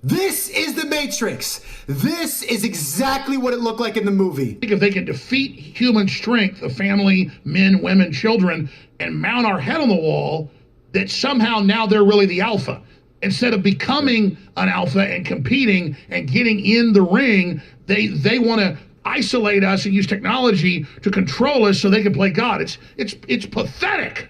This is the Matrix. This is exactly what it looked like in the movie. I think if they can defeat human strength of family, men, women, children, and mount our head on the wall, that somehow now they're really the alpha. Instead of becoming an alpha and competing and getting in the ring, they want to isolate us and use technology to control us so they can play God. It's pathetic.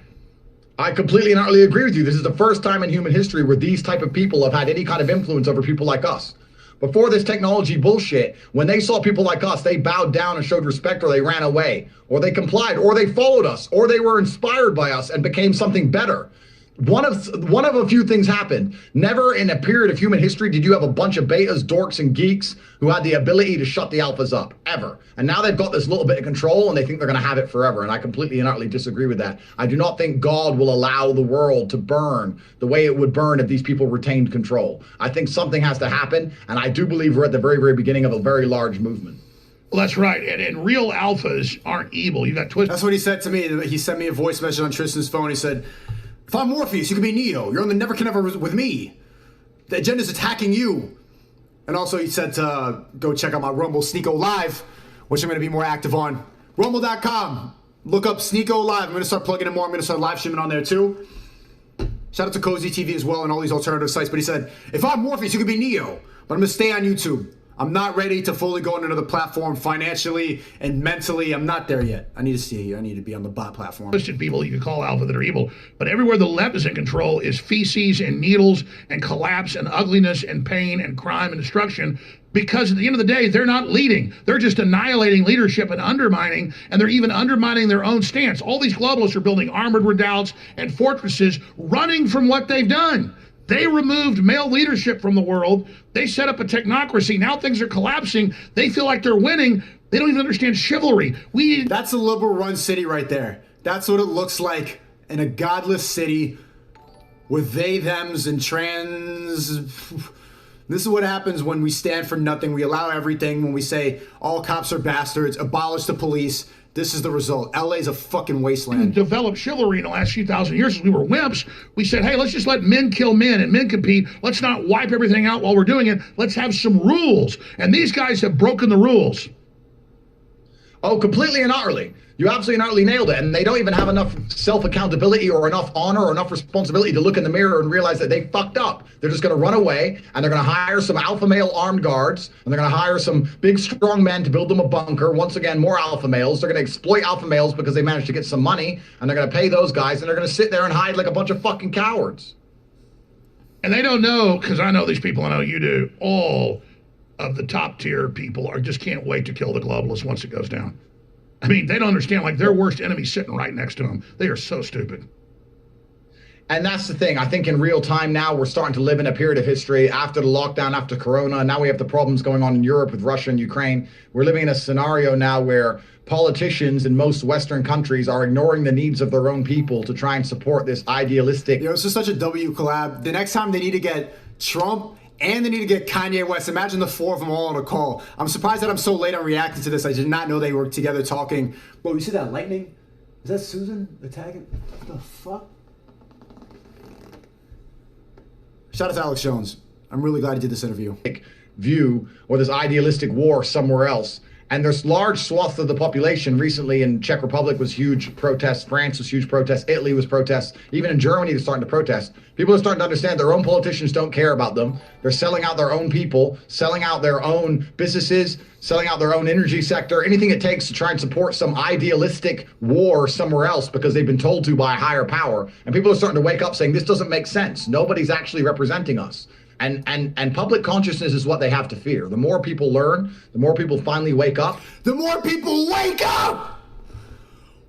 I completely and utterly agree with you. This is the first time in human history where these type of people have had any kind of influence over people like us. Before this technology bullshit, when they saw people like us, they bowed down and showed respect, or they ran away, or they complied, or they followed us, or they were inspired by us and became something better. One of a few things happened. Never in a period of human history did you have a bunch of betas, dorks, and geeks who had the ability to shut the alphas up, ever. And now they've got this little bit of control and they think they're going to have it forever. And I completely and utterly disagree with that. I do not think God will allow the world to burn the way it would burn if these people retained control. I think something has to happen. And I do believe we're at the very, very beginning of a very large movement. Well, that's right. And real alphas aren't evil. You got twisted. That's what he said to me. He sent me a voice message on Tristan's phone. He said, if I'm Morpheus, you can be Neo. You're on the Never Can Ever with me. The agenda's attacking you. And also he said to go check out my Rumble Sneako Live, which I'm going to be more active on. Rumble.com. Look up Sneako Live. I'm going to start plugging in more. I'm going to start live streaming on there too. Shout out to Cozy TV as well and all these alternative sites. But he said, if I'm Morpheus, you can be Neo. But I'm going to stay on YouTube. I'm not ready to fully go on another platform financially and mentally. I'm not there yet. I need to see. I need to be on the bot platform. Twisted people you can call alpha that are evil, but everywhere the left is in control is feces and needles and collapse and ugliness and pain and crime and destruction. Because at the end of the day, they're not leading. They're just annihilating leadership and undermining, and they're even undermining their own stance. All these globalists are building armored redoubts and fortresses, running from what they've done. They removed male leadership from the world. They set up a technocracy. Now things are collapsing. They feel like they're winning. They don't even understand chivalry. That's a liberal-run city right there. That's what it looks like in a godless city with they, thems, and trans. This is what happens when we stand for nothing. We allow everything. When we say all cops are bastards, abolish the police. This is the result. LA's a fucking wasteland. Developed chivalry in the last few thousand years as we were wimps. We said, hey, let's just let men kill men and men compete. Let's not wipe everything out while we're doing it. Let's have some rules. And these guys have broken the rules. Oh, completely and utterly. You absolutely and utterly nailed it. And they don't even have enough self-accountability or enough honor or enough responsibility to look in the mirror and realize that they fucked up. They're just going to run away, and they're going to hire some alpha male armed guards, and they're going to hire some big strong men to build them a bunker. Once again, more alpha males. They're going to exploit alpha males because they managed to get some money, and they're going to pay those guys, and they're going to sit there and hide like a bunch of fucking cowards. And they don't know, because I know these people, I know you do, all of the top tier people are just can't wait to kill the globalists once it goes down. I mean, they don't understand, like their worst enemy sitting right next to them. They are so stupid. And that's the thing. I think in real time now, we're starting to live in a period of history after the lockdown, after Corona. Now we have the problems going on in Europe with Russia and Ukraine. We're living in a scenario now where politicians in most Western countries are ignoring the needs of their own people to try and support this idealistic. You know, it's just such a W collab. The next time they need to get Trump and they need to get Kanye West. Imagine the four of them all on a call. I'm surprised that I'm so late on reacting to this. I did not know they were together talking. Whoa, you see that lightning? Is that Susan attacking? What the fuck? Shout out to Alex Jones. I'm really glad he did this interview. View or this idealistic war somewhere else. And there's large swaths of the population. Recently in Czech Republic was huge protests. France was huge protests. Italy was protests. Even in Germany, they're starting to protest. People are starting to understand their own politicians don't care about them. They're selling out their own people, selling out their own businesses, selling out their own energy sector, anything it takes to try and support some idealistic war somewhere else because they've been told to by a higher power. And people are starting to wake up saying, this doesn't make sense. Nobody's actually representing us. And public consciousness is what they have to fear. The more people learn, the more people finally wake up. The more people wake up!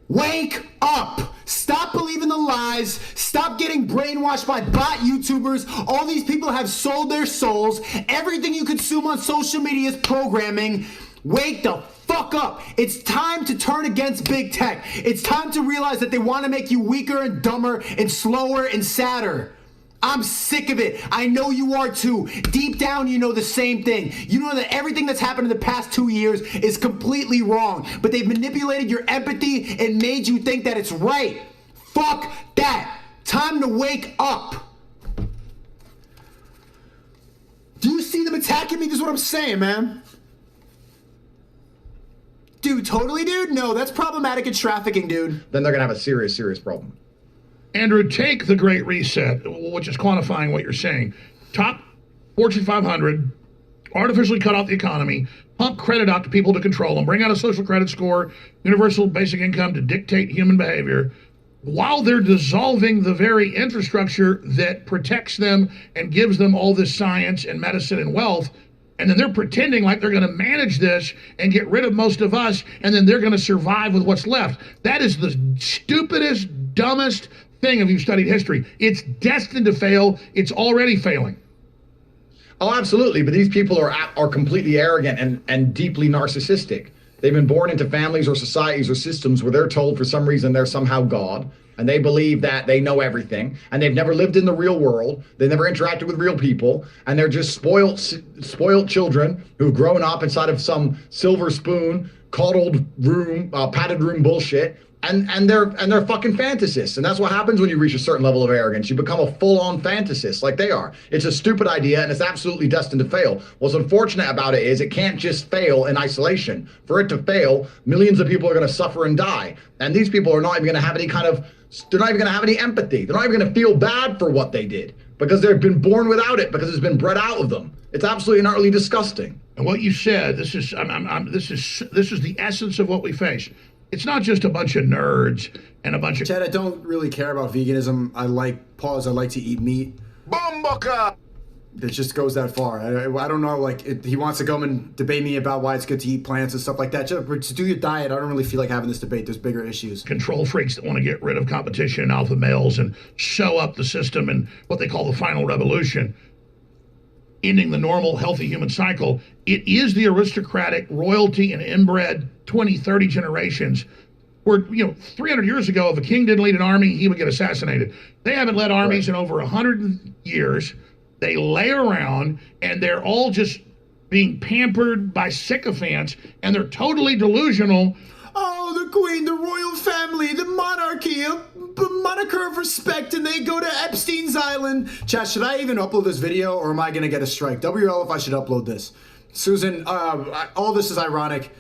Wake up! Stop believing the lies. Stop getting brainwashed by bot YouTubers. All these people have sold their souls. Everything you consume on social media is programming. Wake the fuck up. It's time to turn against big tech. It's time to realize that they want to make you weaker and dumber and slower and sadder. I'm sick of it. I know you are too. Deep down, you know the same thing. You know that everything that's happened in the past 2 years is completely wrong, but they've manipulated your empathy and made you think that it's right. Fuck that. Time to wake up. Do you see them attacking me? This is what I'm saying, man. Dude, totally, dude? No, that's problematic and trafficking, dude. Then they're going to have a serious, serious problem. Andrew, take the Great Reset, which is quantifying what you're saying. Top Fortune 500, artificially cut off the economy, pump credit out to people to control them, bring out a social credit score, universal basic income to dictate human behavior, while they're dissolving the very infrastructure that protects them and gives them all this science and medicine and wealth. And then they're pretending like they're going to manage this and get rid of most of us, and then they're going to survive with what's left. That is the stupidest, dumbest thing if you've studied history. It's destined to fail. It's already failing. Oh, absolutely. But these people are completely arrogant and deeply narcissistic. They've been born into families or societies or systems where they're told for some reason they're somehow God, and they believe that they know everything, and they've never lived in the real world. They never interacted with real people, and they're just spoiled children who've grown up inside of some silver spoon, coddled room, padded room bullshit. And they're fucking fantasists. And that's what happens when you reach a certain level of arrogance. You become a full-on fantasist like they are. It's a stupid idea, and it's absolutely destined to fail. What's unfortunate about it is it can't just fail in isolation. For it to fail, millions of people are going to suffer and die. And these people are not even going to have any they're not even going to have any empathy. They're not even going to feel bad for what they did because they've been born without it, because it's been bred out of them. It's absolutely and utterly disgusting. And what you said, this is the essence of what we face. It's not just a bunch of nerds and a bunch of... Chad, I don't really care about veganism. I like to eat meat. Bomboka! It just goes that far. I don't know, he wants to come and debate me about why it's good to eat plants and stuff like that. Just do your diet. I don't really feel like having this debate. There's bigger issues. Control freaks that want to get rid of competition and alpha males and show up the system and what they call the final revolution, ending the normal, healthy human cycle. It is the aristocratic royalty and inbred 20, 30 generations where, 300 years ago, if a king didn't lead an army, he would get assassinated. They haven't led armies in over 100 years. They lay around, and they're all just being pampered by sycophants, and they're totally delusional. Oh, the queen, the royal family, the monarchy, a moniker of respect, and they go to Epstein's Island. Chat, should I even upload this video, or am I going to get a strike? WL if I should upload this. Susan, all this is ironic.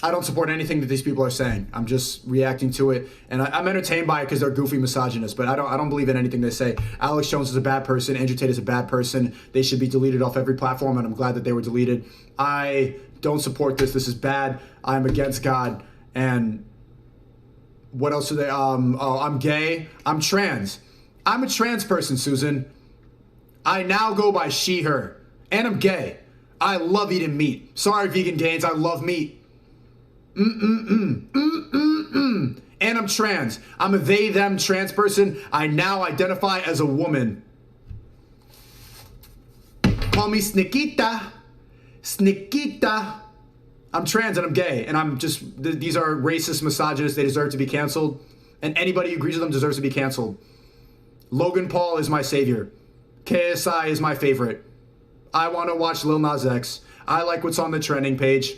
I don't support anything that these people are saying. I'm just reacting to it, and I'm entertained by it because they're goofy misogynists, but I don't believe in anything they say. Alex Jones is a bad person. Andrew Tate is a bad person. They should be deleted off every platform, and I'm glad that they were deleted. I don't support this. This is bad. I'm against God. And what else are they? I'm gay. I'm trans. I'm a trans person, Susan. I now go by she, her. And I'm gay. I love eating meat. Sorry, vegan gains. I love meat. And I'm trans. I'm a they, them trans person. I now identify as a woman. Call me Sneakita. Sneakita. I'm trans and I'm gay, and I'm just, these are racist misogynists. They deserve to be canceled, and anybody who agrees with them deserves to be canceled. Logan Paul is my savior. KSI is my favorite. I want to watch Lil Nas X. I like what's on the trending page.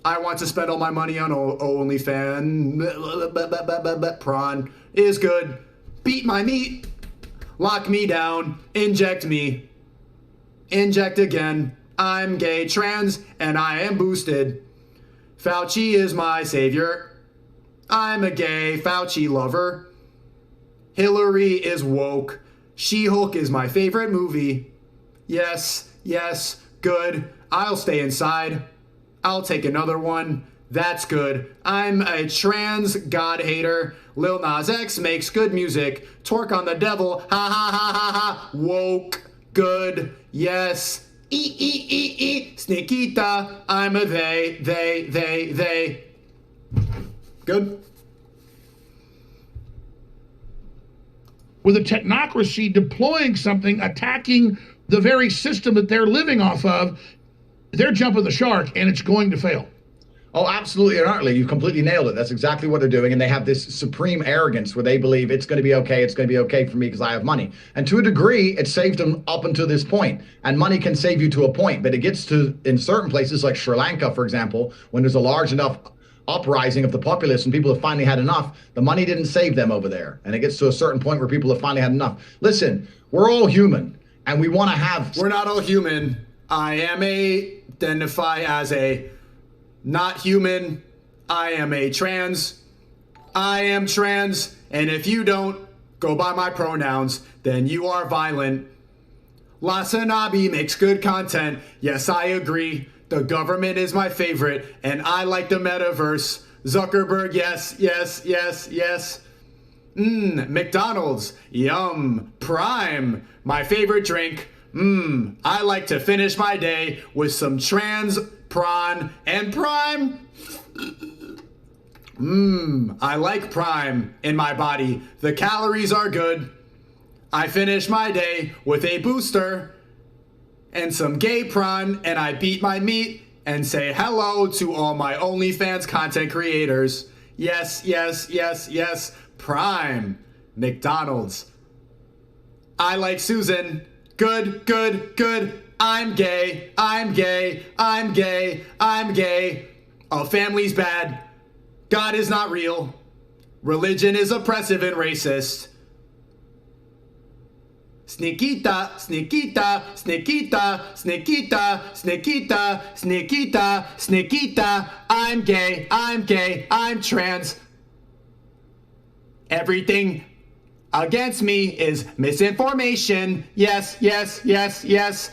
I want to spend all my money on OnlyFans. Prawn is good. Beat my meat. Lock me down. Inject me. Inject again. I'm gay, trans, and I am boosted. Fauci is my savior. I'm a gay Fauci lover. Hillary is woke. She-Hulk is my favorite movie. Yes, yes, good. I'll stay inside. I'll take another one. That's good. I'm a trans god hater. Lil Nas X makes good music. Twerk on the devil. Ha ha ha ha ha. Woke. Good. Yes. Sneakita. I'm a they. Good. With a technocracy deploying something, attacking the very system that they're living off of, they're jumping the shark, and it's going to fail. Oh, absolutely and utterly. You've completely nailed it. That's exactly what they're doing. And they have this supreme arrogance where they believe it's going to be okay. It's going to be okay for me because I have money. And to a degree, it saved them up until this point. And money can save you to a point. But it gets to, in certain places like Sri Lanka, for example, when there's a large enough uprising of the populace and people have finally had enough, the money didn't save them over there. And it gets to a certain point where people have finally had enough. Listen, we're all human and we want to have... We're not all human. I am identify as a not human. I am a trans. I am trans. And if you don't go by my pronouns, then you are violent. Lasanabi makes good content. Yes, I agree. The government is my favorite, and I like the metaverse. Zuckerberg, yes, yes, yes, yes. McDonald's, yum. Prime, my favorite drink. I like to finish my day with some trans prawn and prime. I like prime in my body. The calories are good. I finish my day with a booster and some gay prawn, and I beat my meat and say hello to all my OnlyFans content creators. Yes, yes, yes, yes. Prime. McDonald's. I like Susan. Good, good, good. I'm gay. I'm gay. I'm gay. I'm gay. A family's bad. God is not real. Religion is oppressive and racist. Sneakita, sneakita, sneakita, sneakita, sneakita, sneakita, sneakita. I'm gay. I'm gay. I'm trans. Everything against me is misinformation. Yes, yes, yes, yes.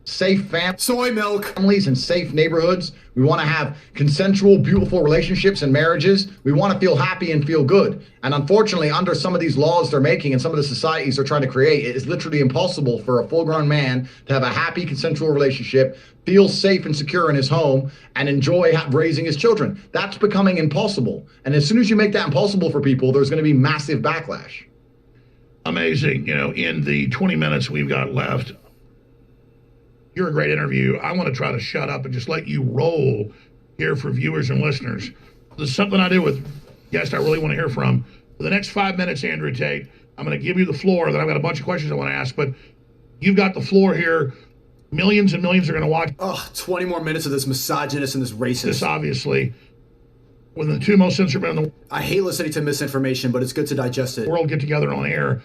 Safe soy milk families and safe neighborhoods. We want to have consensual, beautiful relationships and marriages. We want to feel happy and feel good. And unfortunately, under some of these laws they're making and some of the societies they're trying to create, it is literally impossible for a full-grown man to have a happy, consensual relationship, feel safe and secure in his home, and enjoy raising his children. That's becoming impossible. And as soon as you make that impossible for people, there's going to be massive backlash. Amazing. You know, in the 20 minutes we've got left, you're a great interview. I want to try to shut up and just let you roll here for viewers and listeners. This is something I do with guests I really want to hear from. For the next 5 minutes, Andrew Tate, I'm going to give you the floor. Then I've got a bunch of questions I want to ask, but you've got the floor here. Millions and millions are going to watch. 20 more minutes of this misogynist and this racist. This obviously, one of the two most censored men in the world. I hate listening to misinformation, but it's good to digest it. World get together on air.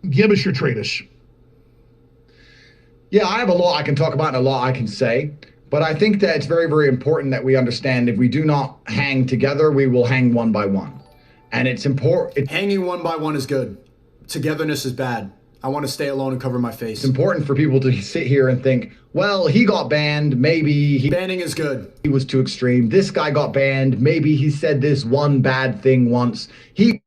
Give us your treatise. Yeah, I have a lot I can talk about and a lot I can say, but I think that it's very, very important that we understand if we do not hang together, we will hang one by one. And it's important. Hanging one by one is good. Togetherness is bad. I want to stay alone and cover my face. It's important for people to sit here and think, well, he got banned, maybe banning is good. He was too extreme. This guy got banned, maybe he said this one bad thing once. He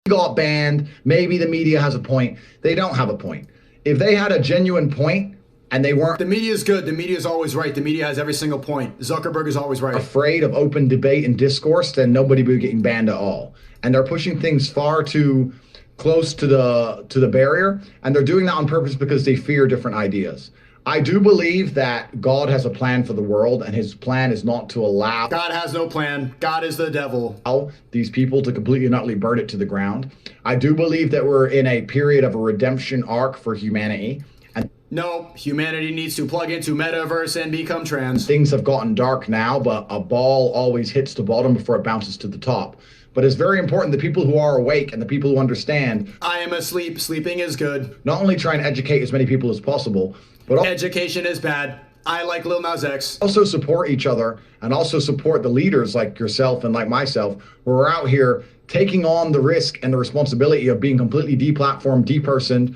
got banned, maybe the media has a point. They don't have a point. If they had a genuine point, and they weren't... The media is good. The media is always right. The media has every single point. Zuckerberg is always right. Afraid of open debate and discourse, then nobody would be getting banned at all. And they're pushing things far too close to the barrier, and they're doing that on purpose because they fear different ideas. I do believe that God has a plan for the world, and his plan is not to allow... God has no plan. God is the devil. These people to completely and utterly burn it to the ground. I do believe that we're in a period of a redemption arc for humanity. No, humanity needs to plug into metaverse and become trans. Things have gotten dark now, but a ball always hits the bottom before it bounces to the top. But it's very important the people who are awake and the people who understand. I am asleep. Sleeping is good. Not only try and educate as many people as possible, but education is bad. I like Lil Nas X. Also support each other and also support the leaders like yourself and like myself who are out here taking on the risk and the responsibility of being completely deplatformed, depersoned.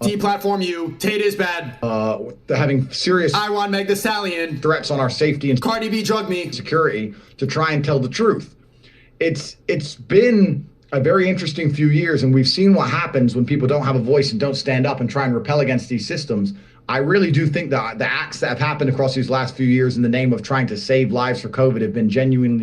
Deplatform you. Tate is bad. Having serious... I want Meg Thee Stallion. ...threats on our safety and... Cardi B drug me. ...security to try and tell the truth. It's been a very interesting few years, and we've seen what happens when people don't have a voice and don't stand up and try and repel against these systems. I really do think that the acts that have happened across these last few years in the name of trying to save lives for COVID have been genuine.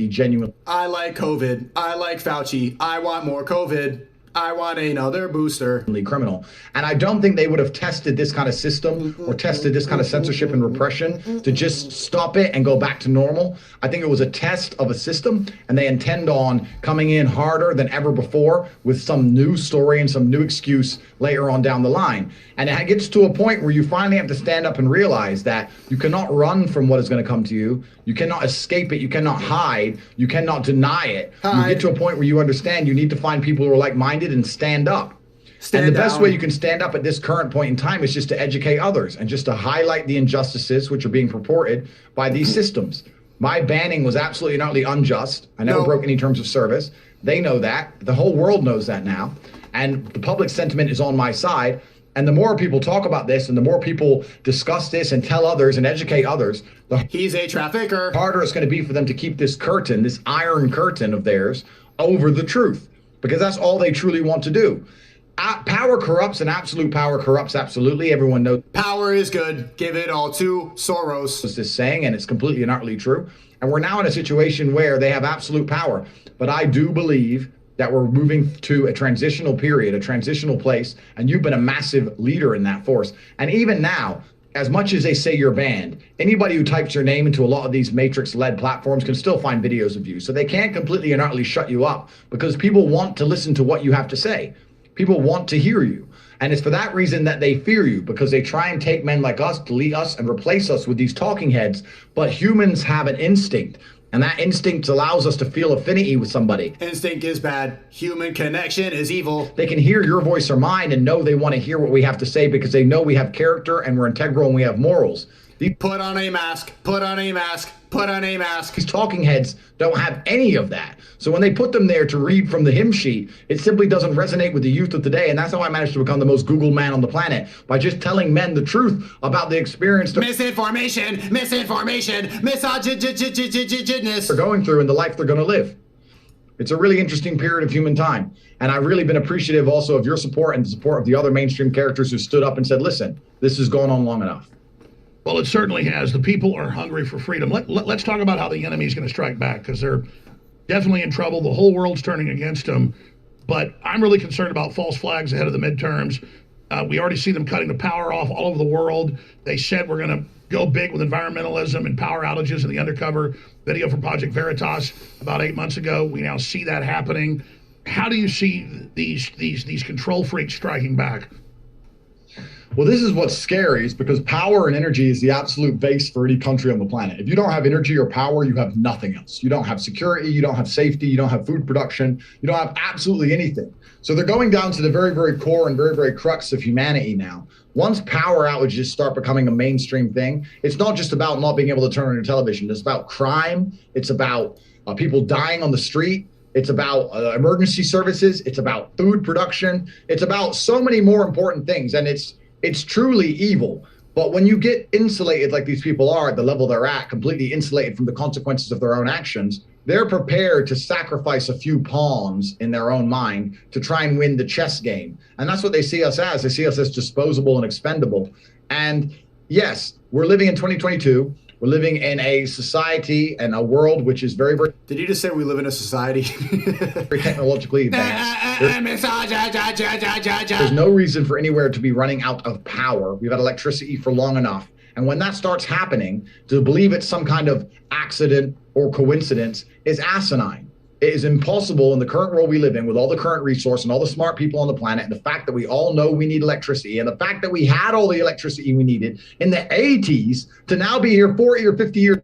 I like COVID. I like Fauci. I want more COVID. I want another booster. Criminal. And I don't think they would have tested this kind of system or tested this kind of censorship and repression to just stop it and go back to normal. I think it was a test of a system, and they intend on coming in harder than ever before with some new story and some new excuse later on down the line. And it gets to a point where you finally have to stand up and realize that you cannot run from what is going to come to you. You cannot escape it. You cannot hide. You cannot deny it. You get to a point where you understand you need to find people who are like-minded and stand up. And the best way you can stand up at this current point in time is just to educate others and just to highlight the injustices which are being purported by these systems. My banning was absolutely and utterly unjust. I never broke any terms of service. They know that. The whole world knows that now. And the public sentiment is on my side. And the more people talk about this and the more people discuss this and tell others and educate others, he's a trafficker. Harder it's going to be for them to keep this curtain, this iron curtain of theirs, over the truth, because that's all they truly want to do. Power corrupts, and absolute power corrupts absolutely. Everyone knows power is good. Give it all to Soros. It's this saying, and it's completely and utterly true. And we're now in a situation where they have absolute power. But I do believe that we're moving to a transitional period, a transitional place, and you've been a massive leader in that force. And even now, as much as they say you're banned, anybody who types your name into a lot of these matrix-led platforms can still find videos of you. So they can't completely and utterly shut you up, because people want to listen to what you have to say. People want to hear you. And it's for that reason that they fear you, because they try and take men like us, delete us, and replace us with these talking heads. But humans have an instinct. And that instinct allows us to feel affinity with somebody. Instinct is bad. Human connection is evil. They can hear your voice or mine and know they want to hear what we have to say, because they know we have character and we're integral and we have morals. Put on a mask, put on a mask, put on a mask. These talking heads don't have any of that. So when they put them there to read from the hymn sheet, it simply doesn't resonate with the youth of today. And that's how I managed to become the most Googled man on the planet, by just telling men the truth about the experience. Misinformation, misogynist. They're going through and the life they're going to live. It's a really interesting period of human time. And I've really been appreciative also of your support and the support of the other mainstream characters who stood up and said, listen, this has gone on long enough. Well, it certainly has. The people are hungry for freedom. Let's talk about how the enemy is going to strike back, because they're definitely in trouble. The whole world's turning against them. But I'm really concerned about false flags ahead of the midterms. We already see them cutting the power off all over the world. They said we're going to go big with environmentalism and power outages in the undercover video from Project Veritas about 8 months ago. We now see that happening. How do you see these control freaks striking back? Well, this is what's scary, is because power and energy is the absolute base for any country on the planet. If you don't have energy or power, you have nothing else. You don't have security, you don't have safety, you don't have food production, you don't have absolutely anything. So they're going down to the very, very core and very, very crux of humanity now. Once power outages start becoming a mainstream thing, it's not just about not being able to turn on your television. It's about crime. It's about people dying on the street. It's about emergency services. It's about food production. It's about so many more important things. And it's truly evil. But when you get insulated like these people are at the level they're at, completely insulated from the consequences of their own actions, they're prepared to sacrifice a few pawns in their own mind to try and win the chess game. And that's what they see us as. They see us as disposable and expendable. And yes, we're living in 2022. We're living in a society and a world which is very, very... Did you just say we live in a society? very technologically advanced. There's no reason for anywhere to be running out of power. We've had electricity for long enough. And when that starts happening, to believe it's some kind of accident or coincidence is asinine. It is impossible in the current world we live in, with all the current resource and all the smart people on the planet, and the fact that we all know we need electricity, and the fact that we had all the electricity we needed in the 80s, to now be here 40 or 50 years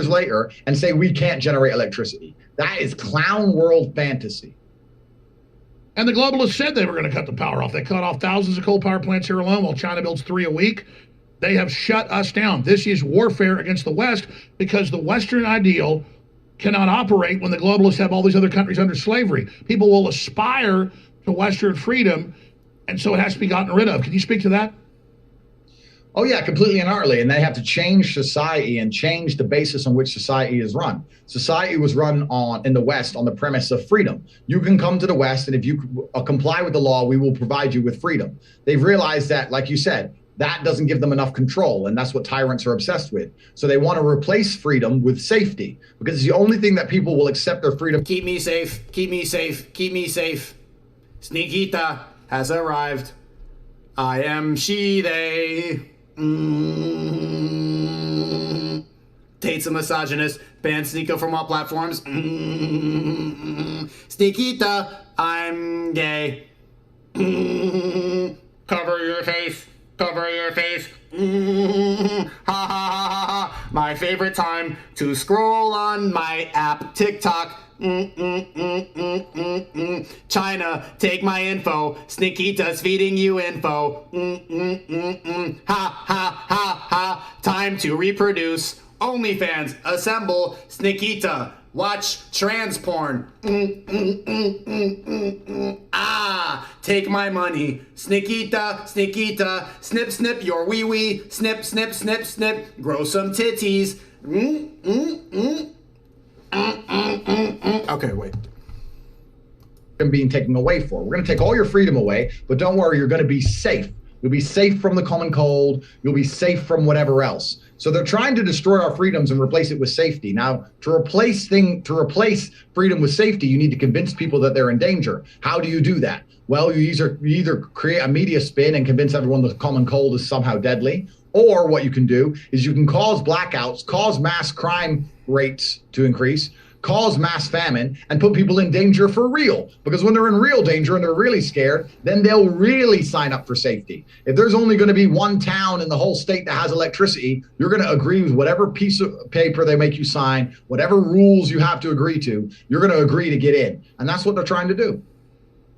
later and say we can't generate electricity. That is clown world fantasy. And the globalists said they were going to cut the power off. They cut off thousands of coal power plants here alone, while China builds 3 a week. They have shut us down. This is warfare against the West, because the Western ideal cannot operate when the globalists have all these other countries under slavery. People will aspire to Western freedom, and so it has to be gotten rid of. Can you speak to that? Oh yeah, completely and utterly. And they have to change society and change the basis on which society is run. Society was run in the West on the premise of freedom. You can come to the West, and if you comply with the law, we will provide you with freedom. They've realized that, like you said, that doesn't give them enough control, and that's what tyrants are obsessed with. So they want to replace freedom with safety, because it's the only thing that people will accept their freedom. Keep me safe, keep me safe, keep me safe. Sneakita has arrived. I am she, they. Tate's a misogynist. Ban Sneako from all platforms. Sneakita, I'm gay. Cover your face. Cover your face. Ha ha ha ha. My favorite time to scroll on my app, TikTok. China, take my info. Sneakita's feeding you info. Ha ha ha ha. Time to reproduce. OnlyFans, assemble. Sneakita, watch trans porn. Ah, take my money. Sneakita, Sneakita, snip, snip your wee wee. Snip, snip, snip, snip. Grow some titties. Okay, wait. Being taken away for. We're going to take all your freedom away, but don't worry, you're going to be safe. You'll be safe from the common cold. You'll be safe from whatever else. So they're trying to destroy our freedoms and replace it with safety. Now, to replace freedom with safety, you need to convince people that they're in danger. How do you do that? Well, you either create a media spin and convince everyone the common cold is somehow deadly, or what you can do is you can cause blackouts, cause mass crime rates to increase, cause mass famine, and put people in danger for real. Because when they're in real danger and they're really scared, then they'll really sign up for safety. If there's only going to be one town in the whole state that has electricity, you're going to agree with whatever piece of paper they make you sign, whatever rules you have to agree to, you're going to agree to get in. And that's what they're trying to do.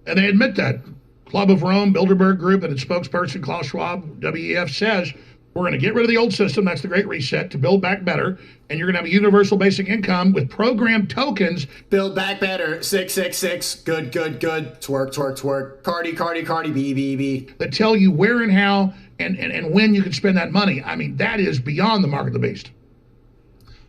And they admit that. Club of Rome, Bilderberg Group, and its spokesperson, Klaus Schwab, WEF, says we're going to get rid of the old system, that's the Great Reset, to build back better, and you're going to have a universal basic income with programmed tokens. Build back better, 666, good, good, good, twerk, twerk, twerk, Cardi, Cardi, Cardi, B. That tell you where and how and when you can spend that money. I mean, that is beyond the mark of the beast.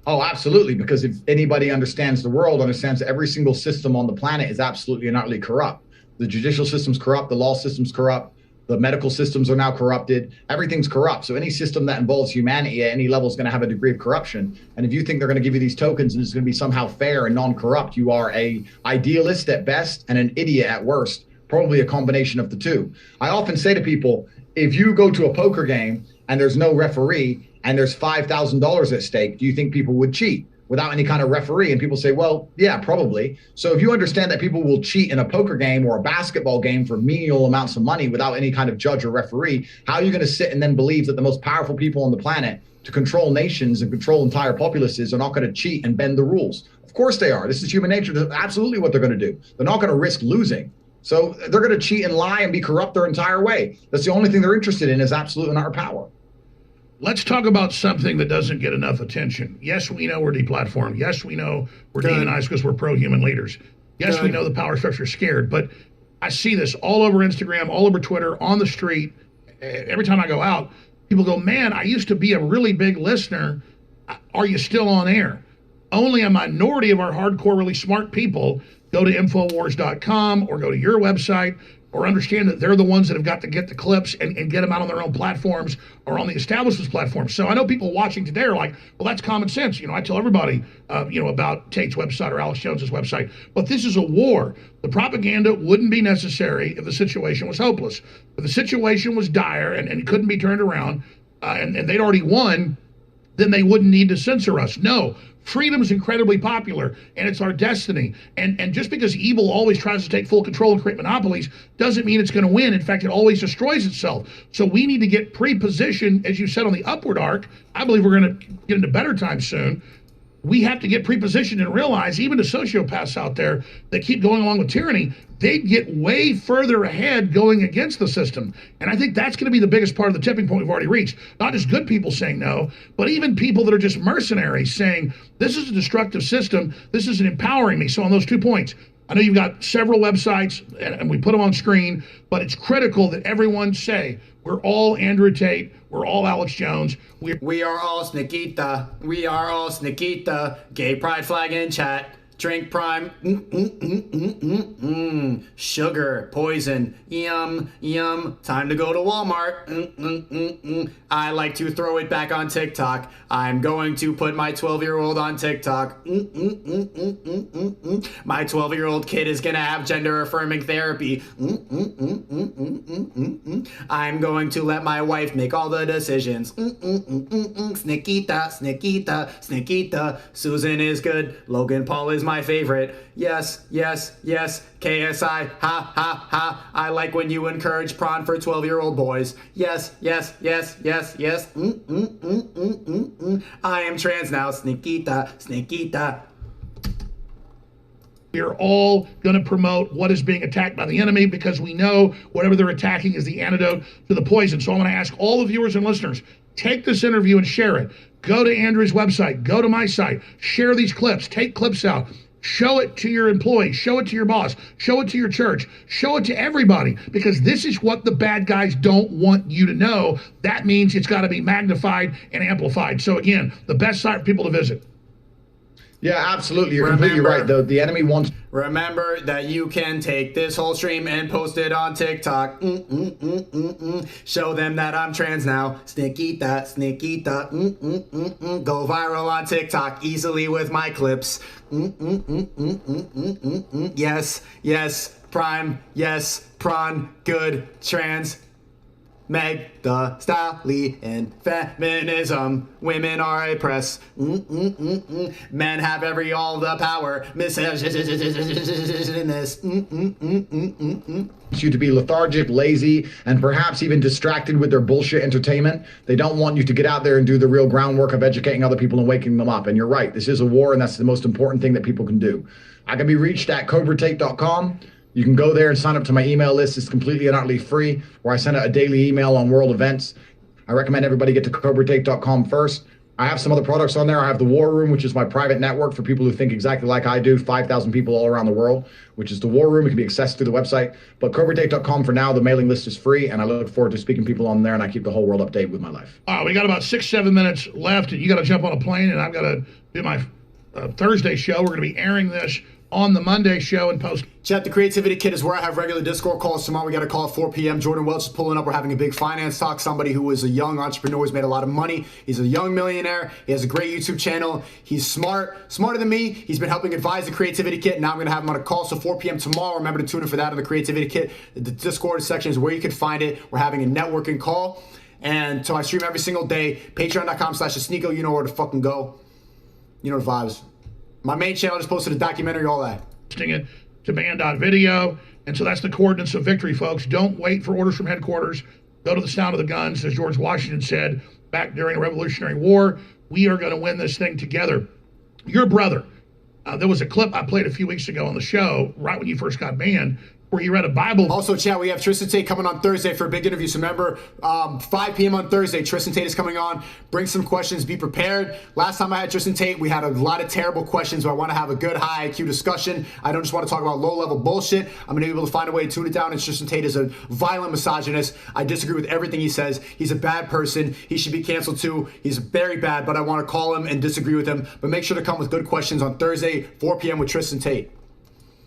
Oh, absolutely, because if anybody understands the world, understands that every single system on the planet is absolutely and utterly corrupt. The judicial system's corrupt, the law system's corrupt, the medical systems are now corrupted. Everything's corrupt. So any system that involves humanity at any level is going to have a degree of corruption. And if you think they're going to give you these tokens and it's going to be somehow fair and non-corrupt, you are a idealist at best and an idiot at worst, probably a combination of the two. I often say to people, if you go to a poker game and there's no referee and there's $5,000 at stake, do you think people would cheat without any kind of referee? And people say, well, yeah, probably. So if you understand that people will cheat in a poker game or a basketball game for menial amounts of money without any kind of judge or referee, how are you going to sit and then believe that the most powerful people on the planet to control nations and control entire populaces are not going to cheat and bend the rules? Of course they are. This is human nature. That's absolutely what they're going to do. They're not going to risk losing. So they're going to cheat and lie and be corrupt their entire way. That's the only thing they're interested in is absolute and utter power. Let's talk about something that doesn't get enough attention. Yes, we know we're deplatformed. Yes, we know we're demonized because we're pro-human leaders. Yes, we know the power structure is scared. But I see this all over Instagram, all over Twitter, on the street. Every time I go out, people go, man, I used to be a really big listener. Are you still on air? Only a minority of our hardcore, really smart people go to Infowars.com or go to your website or understand that they're the ones that have got to get the clips and get them out on their own platforms or on the establishment's platforms. So I know people watching today are like, well, that's common sense. You know, I tell everybody, about Tate's website or Alex Jones's website, but this is a war. The propaganda wouldn't be necessary if the situation was hopeless. If the situation was dire and couldn't be turned around and they'd already won, then they wouldn't need to censor us. No. Freedom is incredibly popular, and it's our destiny. And just because evil always tries to take full control and create monopolies doesn't mean it's going to win. In fact, it always destroys itself. So we need to get pre-positioned, as you said, on the upward arc. I believe we're going to get into better times soon. We have to get pre-positioned and realize even the sociopaths out there that keep going along with tyranny, they get way further ahead going against the system. And I think that's going to be the biggest part of the tipping point we've already reached. Not just good people saying no, but even people that are just mercenaries saying, this is a destructive system. This isn't empowering me. So on those 2 points, I know you've got several websites and we put them on screen, but it's critical that everyone say, we're all Andrew Tate. We're all Alex Jones. We are all Sneakita. We are all Sneakita. Gay pride flag in chat. Drink Prime. Sugar, poison. Yum, yum. Time to go to Walmart. I like to throw it back on TikTok. I'm going to put my 12-year-old on TikTok. My 12-year-old kid is going to have gender-affirming therapy. I'm going to let my wife make all the decisions. Sneakita, Sneakita, Sneakita. Susan is good. Logan Paul is my favorite. Yes, yes, yes. KSI, ha, ha, ha. I like when you encourage prawn for 12-year-old boys. Yes, yes, yes, yes, yes. I am trans now. Sneakita, Sneakita. We're all going to promote what is being attacked by the enemy because we know whatever they're attacking is the antidote to the poison. So I'm going to ask all the viewers and listeners, take this interview and share it. Go to Andrew's website, go to my site, share these clips, take clips out, show it to your employees, show it to your boss, show it to your church, show it to everybody, because this is what the bad guys don't want you to know. That means it's got to be magnified and amplified. So again, the best site for people to visit. Yeah, absolutely. You're completely right. The enemy wants... Remember that you can take this whole stream and post it on TikTok. Show them that I'm trans now. Sneakita, Sneakita. Go viral on TikTok easily with my clips. Yes, yes, Prime. Yes, prawn. Good, trans. Meg the Stallion, feminism, women are oppressed, men have all the power, misogynist. You to be lethargic, lazy, and perhaps even distracted with their bullshit entertainment. They don't want you to get out there and do the real groundwork of educating other people and waking them up. And you're right, this is a war, and that's the most important thing that people can do. I can be reached at CobraTate.com. You can go there and sign up to my email list. It's completely and utterly free, where I send out a daily email on world events. I recommend everybody get to CobraTate.com first. I have some other products on there. I have the War Room, which is my private network for people who think exactly like I do, 5,000 people all around the world, which is the War Room. It can be accessed through the website. But CobraTate.com for now, the mailing list is free, and I look forward to speaking to people on there, and I keep the whole world updated with my life. We got about 6-7 minutes left, and you got to jump on a plane, and I've got to do my Thursday show. We're going to be airing this on the Monday show and post. Chat, the Creativity Kit is where I have regular Discord calls. Tomorrow we got a call at 4 p.m. Jordan Welch is pulling up. We're having a big finance talk. Somebody who is a young entrepreneur, who's made a lot of money. He's a young millionaire. He has a great YouTube channel. He's smarter than me. He's been helping advise the Creativity Kit. Now I'm going to have him on a call. So 4 p.m. tomorrow. Remember to tune in for that on the Creativity Kit. The Discord section is where you can find it. We're having a networking call. And so I stream every single day. Patreon.com/SHNEAKO. You know where to fucking go. You know the vibes. My main channel just posted a documentary, all that. It to band.video. And so that's the coordinates of victory, folks. Don't wait for orders from headquarters. Go to the sound of the guns, as George Washington said back during the Revolutionary War. We are going to win this thing together. Your brother, there was a clip I played a few weeks ago on the show, right when you first got banned, where he read a Bible. Also, chat, we have Tristan Tate coming on Thursday for a big interview. So remember, 5 p.m. on Thursday, Tristan Tate is coming on. Bring some questions. Be prepared. Last time I had Tristan Tate, we had a lot of terrible questions, but I want to have a good high IQ discussion. I don't just want to talk about low-level bullshit. I'm going to be able to find a way to tune it down. And Tristan Tate is a violent misogynist. I disagree with everything he says. He's a bad person. He should be canceled too. He's very bad, but I want to call him and disagree with him. But make sure to come with good questions on Thursday, 4 p.m. with Tristan Tate.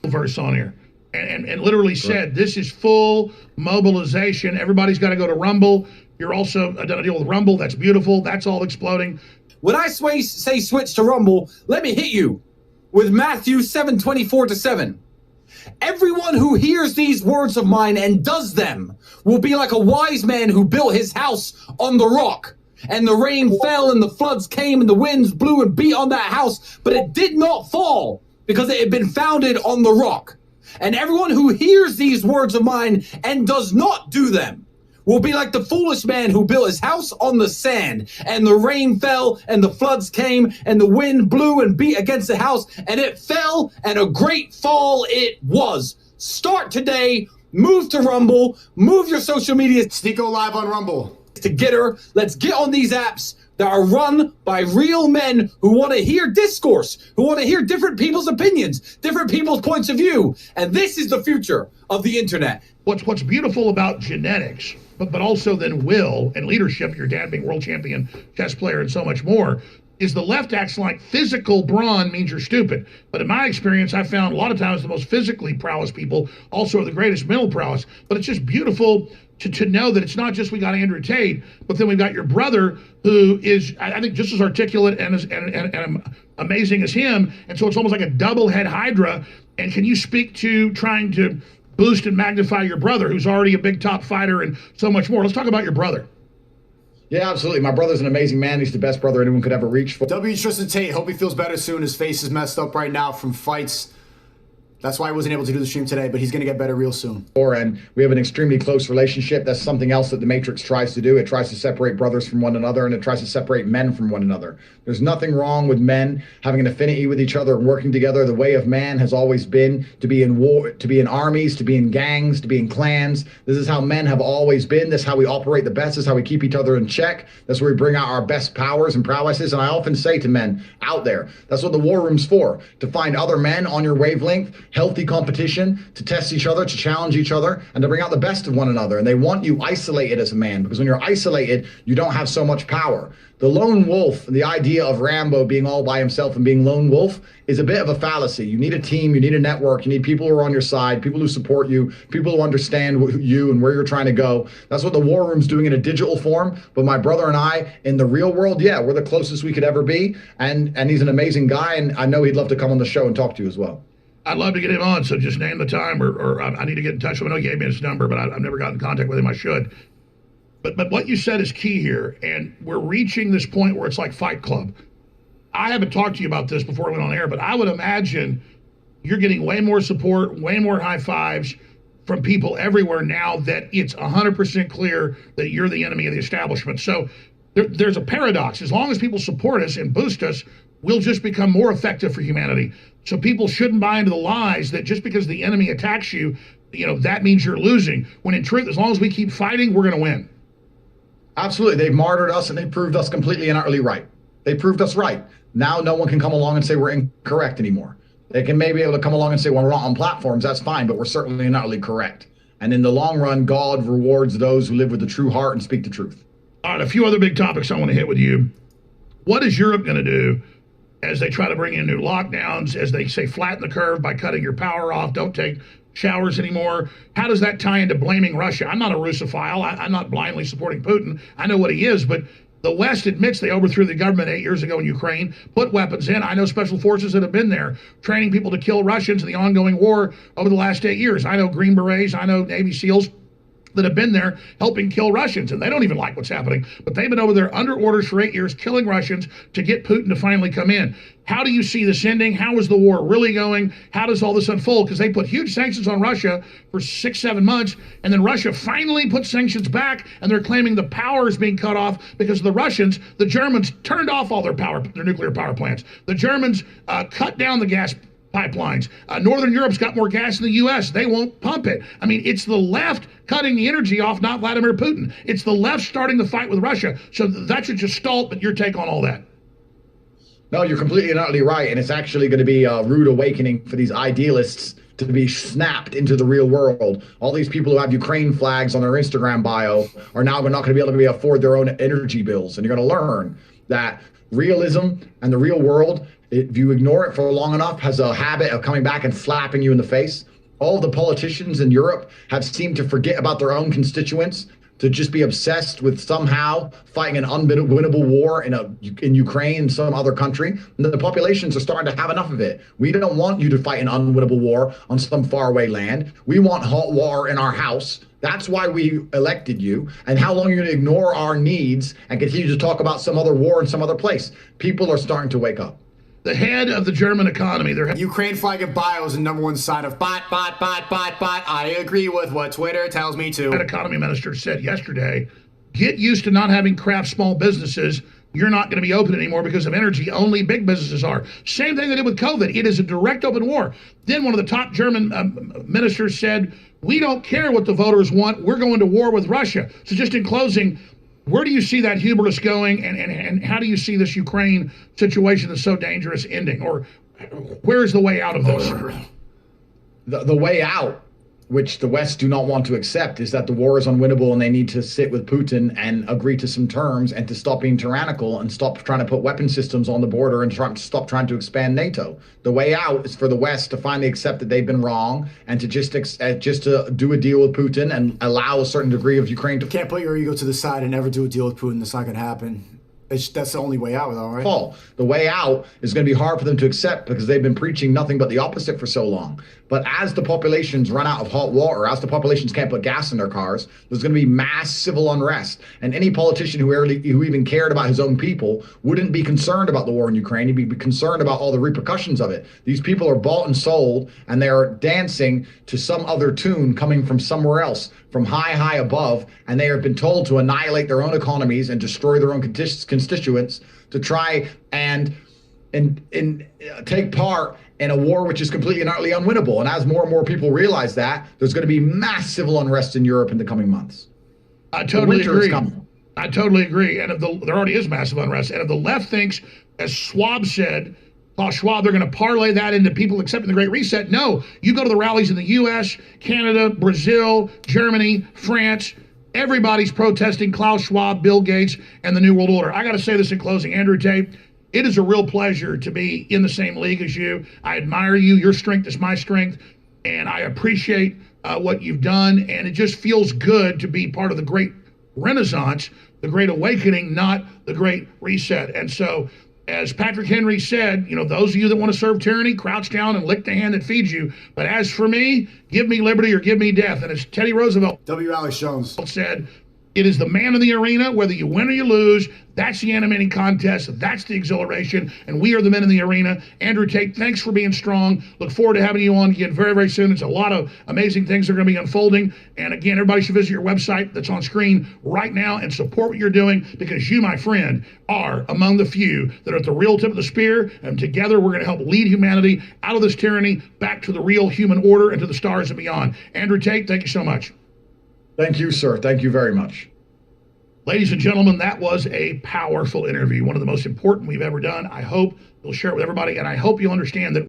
Verse on here. And literally said, this is full mobilization. Everybody's got to go to Rumble. You're also done a deal with Rumble. That's beautiful. That's all exploding. When I say switch to Rumble, let me hit you with Matthew 7:24-7. Everyone who hears these words of mine and does them will be like a wise man who built his house on the rock. And the rain fell and the floods came and the winds blew and beat on that house, but it did not fall because it had been founded on the rock. And everyone who hears these words of mine and does not do them will be like the foolish man who built his house on the sand. And the rain fell and the floods came and the wind blew and beat against the house and it fell, and a great fall it was. Start today. Move to Rumble. Move your social media. Sneako live on Rumble. To get her. Let's get on these apps that are run by real men who want to hear discourse, who want to hear different people's opinions, different people's points of view. And this is the future of the internet. What's beautiful about genetics, but also then will and leadership, your dad being world champion chess player and so much more, is the left acts like physical brawn means you're stupid. But in my experience, I found a lot of times the most physically prowess people also are the greatest mental prowess. But it's just beautiful to know that it's not just we got Andrew Tate, but then we've got your brother who is, I think, just as articulate and amazing as him. And so it's almost like a double head hydra. And can you speak to trying to boost and magnify your brother, who's already a big top fighter and so much more? Let's talk about your brother. Yeah, absolutely. My brother's an amazing man. He's the best brother anyone could ever reach for. W. Tristan Tate, hope he feels better soon. His face is messed up right now from fights. That's why I wasn't able to do the stream today, but he's going to get better real soon. And we have an extremely close relationship. That's something else that the Matrix tries to do. It tries to separate brothers from one another, and it tries to separate men from one another. There's nothing wrong with men having an affinity with each other and working together. The way of man has always been to be in war, to be in armies, to be in gangs, to be in clans. This is how men have always been. This is how we operate the best. This is how we keep each other in check. That's where we bring out our best powers and prowesses. And I often say to men out there, that's what the war room's for, to find other men on your wavelength, healthy competition, to test each other, to challenge each other, and to bring out the best of one another. And they want you isolated as a man, because when you're isolated, you don't have so much power. The lone wolf, the idea of Rambo being all by himself and being lone wolf, is a bit of a fallacy. You need a team, you need a network, you need people who are on your side, people who support you, people who understand you and where you're trying to go. That's what the war room's doing in a digital form. But my brother and I, in the real world, yeah, we're the closest we could ever be. And he's an amazing guy, and I know he'd love to come on the show and talk to you as well. I'd love to get him on, so just name the time, or I need to get in touch with him. I know he gave me his number, but I've never gotten in contact with him. I should. But what you said is key here, and we're reaching this point where it's like Fight Club. I haven't talked to you about this before we went on air, but I would imagine you're getting way more support, way more high fives from people everywhere now that it's 100% clear that you're the enemy of the establishment. So there's a paradox. As long as people support us and boost us, we'll just become more effective for humanity. So people shouldn't buy into the lies that just because the enemy attacks you, that means you're losing. When in truth, as long as we keep fighting, we're going to win. Absolutely. They've martyred us, and they proved us completely and utterly right. They proved us right. Now no one can come along and say we're incorrect anymore. They can maybe able to come along and say, well, we're not on platforms. That's fine, but we're certainly and utterly correct. And in the long run, God rewards those who live with a true heart and speak the truth. All right, a few other big topics I want to hit with you. What is Europe going to do as they try to bring in new lockdowns, as they say flatten the curve by cutting your power off, don't take showers anymore? How does that tie into blaming Russia? I'm not a Russophile. I'm not blindly supporting Putin. I know what he is, but the West admits they overthrew the government 8 years ago in Ukraine, put weapons in. I know special forces that have been there, training people to kill Russians in the ongoing war over the last 8 years. I know Green Berets, I know Navy SEALs that have been there helping kill Russians, and they don't even like what's happening, but they've been over there under orders for 8 years killing Russians to get Putin to finally come in. How do you see this ending? How is the war really going? How does all this unfold? Because they put huge sanctions on Russia for 6-7 months, and then Russia finally put sanctions back, and they're claiming the power is being cut off because of the Russians. The Germans turned off all their nuclear power plants. The Germans cut down the gas pipelines. Northern Europe's got more gas than the U.S. They won't pump it. I mean, it's the left cutting the energy off, not Vladimir Putin. It's the left starting the fight with Russia. So that should just stall, but your take on all that. No, you're completely and utterly right. And it's actually going to be a rude awakening for these idealists to be snapped into the real world. All these people who have Ukraine flags on their Instagram bio are now not going to be able to afford their own energy bills. And you're going to learn that realism and the real world, if you ignore it for long enough, has a habit of coming back and slapping you in the face. All the politicians in Europe have seemed to forget about their own constituents, to just be obsessed with somehow fighting an unwinnable war in Ukraine and some other country. And the populations are starting to have enough of it. We don't want you to fight an unwinnable war on some faraway land. We want hot water in our house. That's why we elected you. And how long are you going to ignore our needs and continue to talk about some other war in some other place? People are starting to wake up. The head of the German economy. Ukraine flag of bio is the #1 sign of bot. I agree with what Twitter tells me to. That economy minister said yesterday, get used to not having craft small businesses. You're not going to be open anymore because of energy. Only big businesses are. Same thing they did with COVID. It is a direct open war. Then one of the top German ministers said, we don't care what the voters want. We're going to war with Russia. So just in closing, where do you see that hubris going, and how do you see this Ukraine situation that's so dangerous ending? Or where is the way out of this? The way out which the West do not want to accept, is that the war is unwinnable and they need to sit with Putin and agree to some terms and to stop being tyrannical and stop trying to put weapon systems on the border and stop trying to expand NATO. The way out is for the West to finally accept that they've been wrong and to just to do a deal with Putin and allow a certain degree of Ukraine to. Can't put your ego to the side and never do a deal with Putin. That's not going to happen. That's the only way out, though, right? Fall. The way out is going to be hard for them to accept because they've been preaching nothing but the opposite for so long. But as the populations run out of hot water, as the populations can't put gas in their cars, there's going to be mass civil unrest. And any politician who even cared about his own people wouldn't be concerned about the war in Ukraine. He'd be concerned about all the repercussions of it. These people are bought and sold, and they are dancing to some other tune coming from somewhere else, from high above, and they have been told to annihilate their own economies and destroy their own constituents to try and take part in a war which is completely and utterly unwinnable. And as more and more people realize that, there's going to be mass civil unrest in Europe in the coming months. I totally agree. I totally agree. And if there already is massive unrest. And if the left thinks, as Schwab said, Klaus Schwab, they're going to parlay that into people accepting the Great Reset. No, you go to the rallies in the U.S., Canada, Brazil, Germany, France. Everybody's protesting Klaus Schwab, Bill Gates, and the New World Order. I got to say this in closing. Andrew Tate, it is a real pleasure to be in the same league as you. I admire you. Your strength is my strength, and I appreciate what you've done. And it just feels good to be part of the great renaissance, the great awakening, not the great reset. And so, as Patrick Henry said, you know, those of you that want to serve tyranny, crouch down and lick the hand that feeds you. But as for me, give me liberty or give me death. And as Teddy Roosevelt Alex Jones said, it is the man in the arena, whether you win or you lose. That's the animating contest. That's the exhilaration. And we are the men in the arena. Andrew Tate, thanks for being strong. Look forward to having you on again very, very soon. It's a lot of amazing things that are going to be unfolding. And again, everybody should visit your website that's on screen right now and support what you're doing, because you, my friend, are among the few that are at the real tip of the spear. And together, we're going to help lead humanity out of this tyranny back to the real human order and to the stars and beyond. Andrew Tate, thank you so much. Thank you, sir. Thank you very much. Ladies and gentlemen, that was a powerful interview, one of the most important we've ever done. I hope you'll share it with everybody, and I hope you'll understand that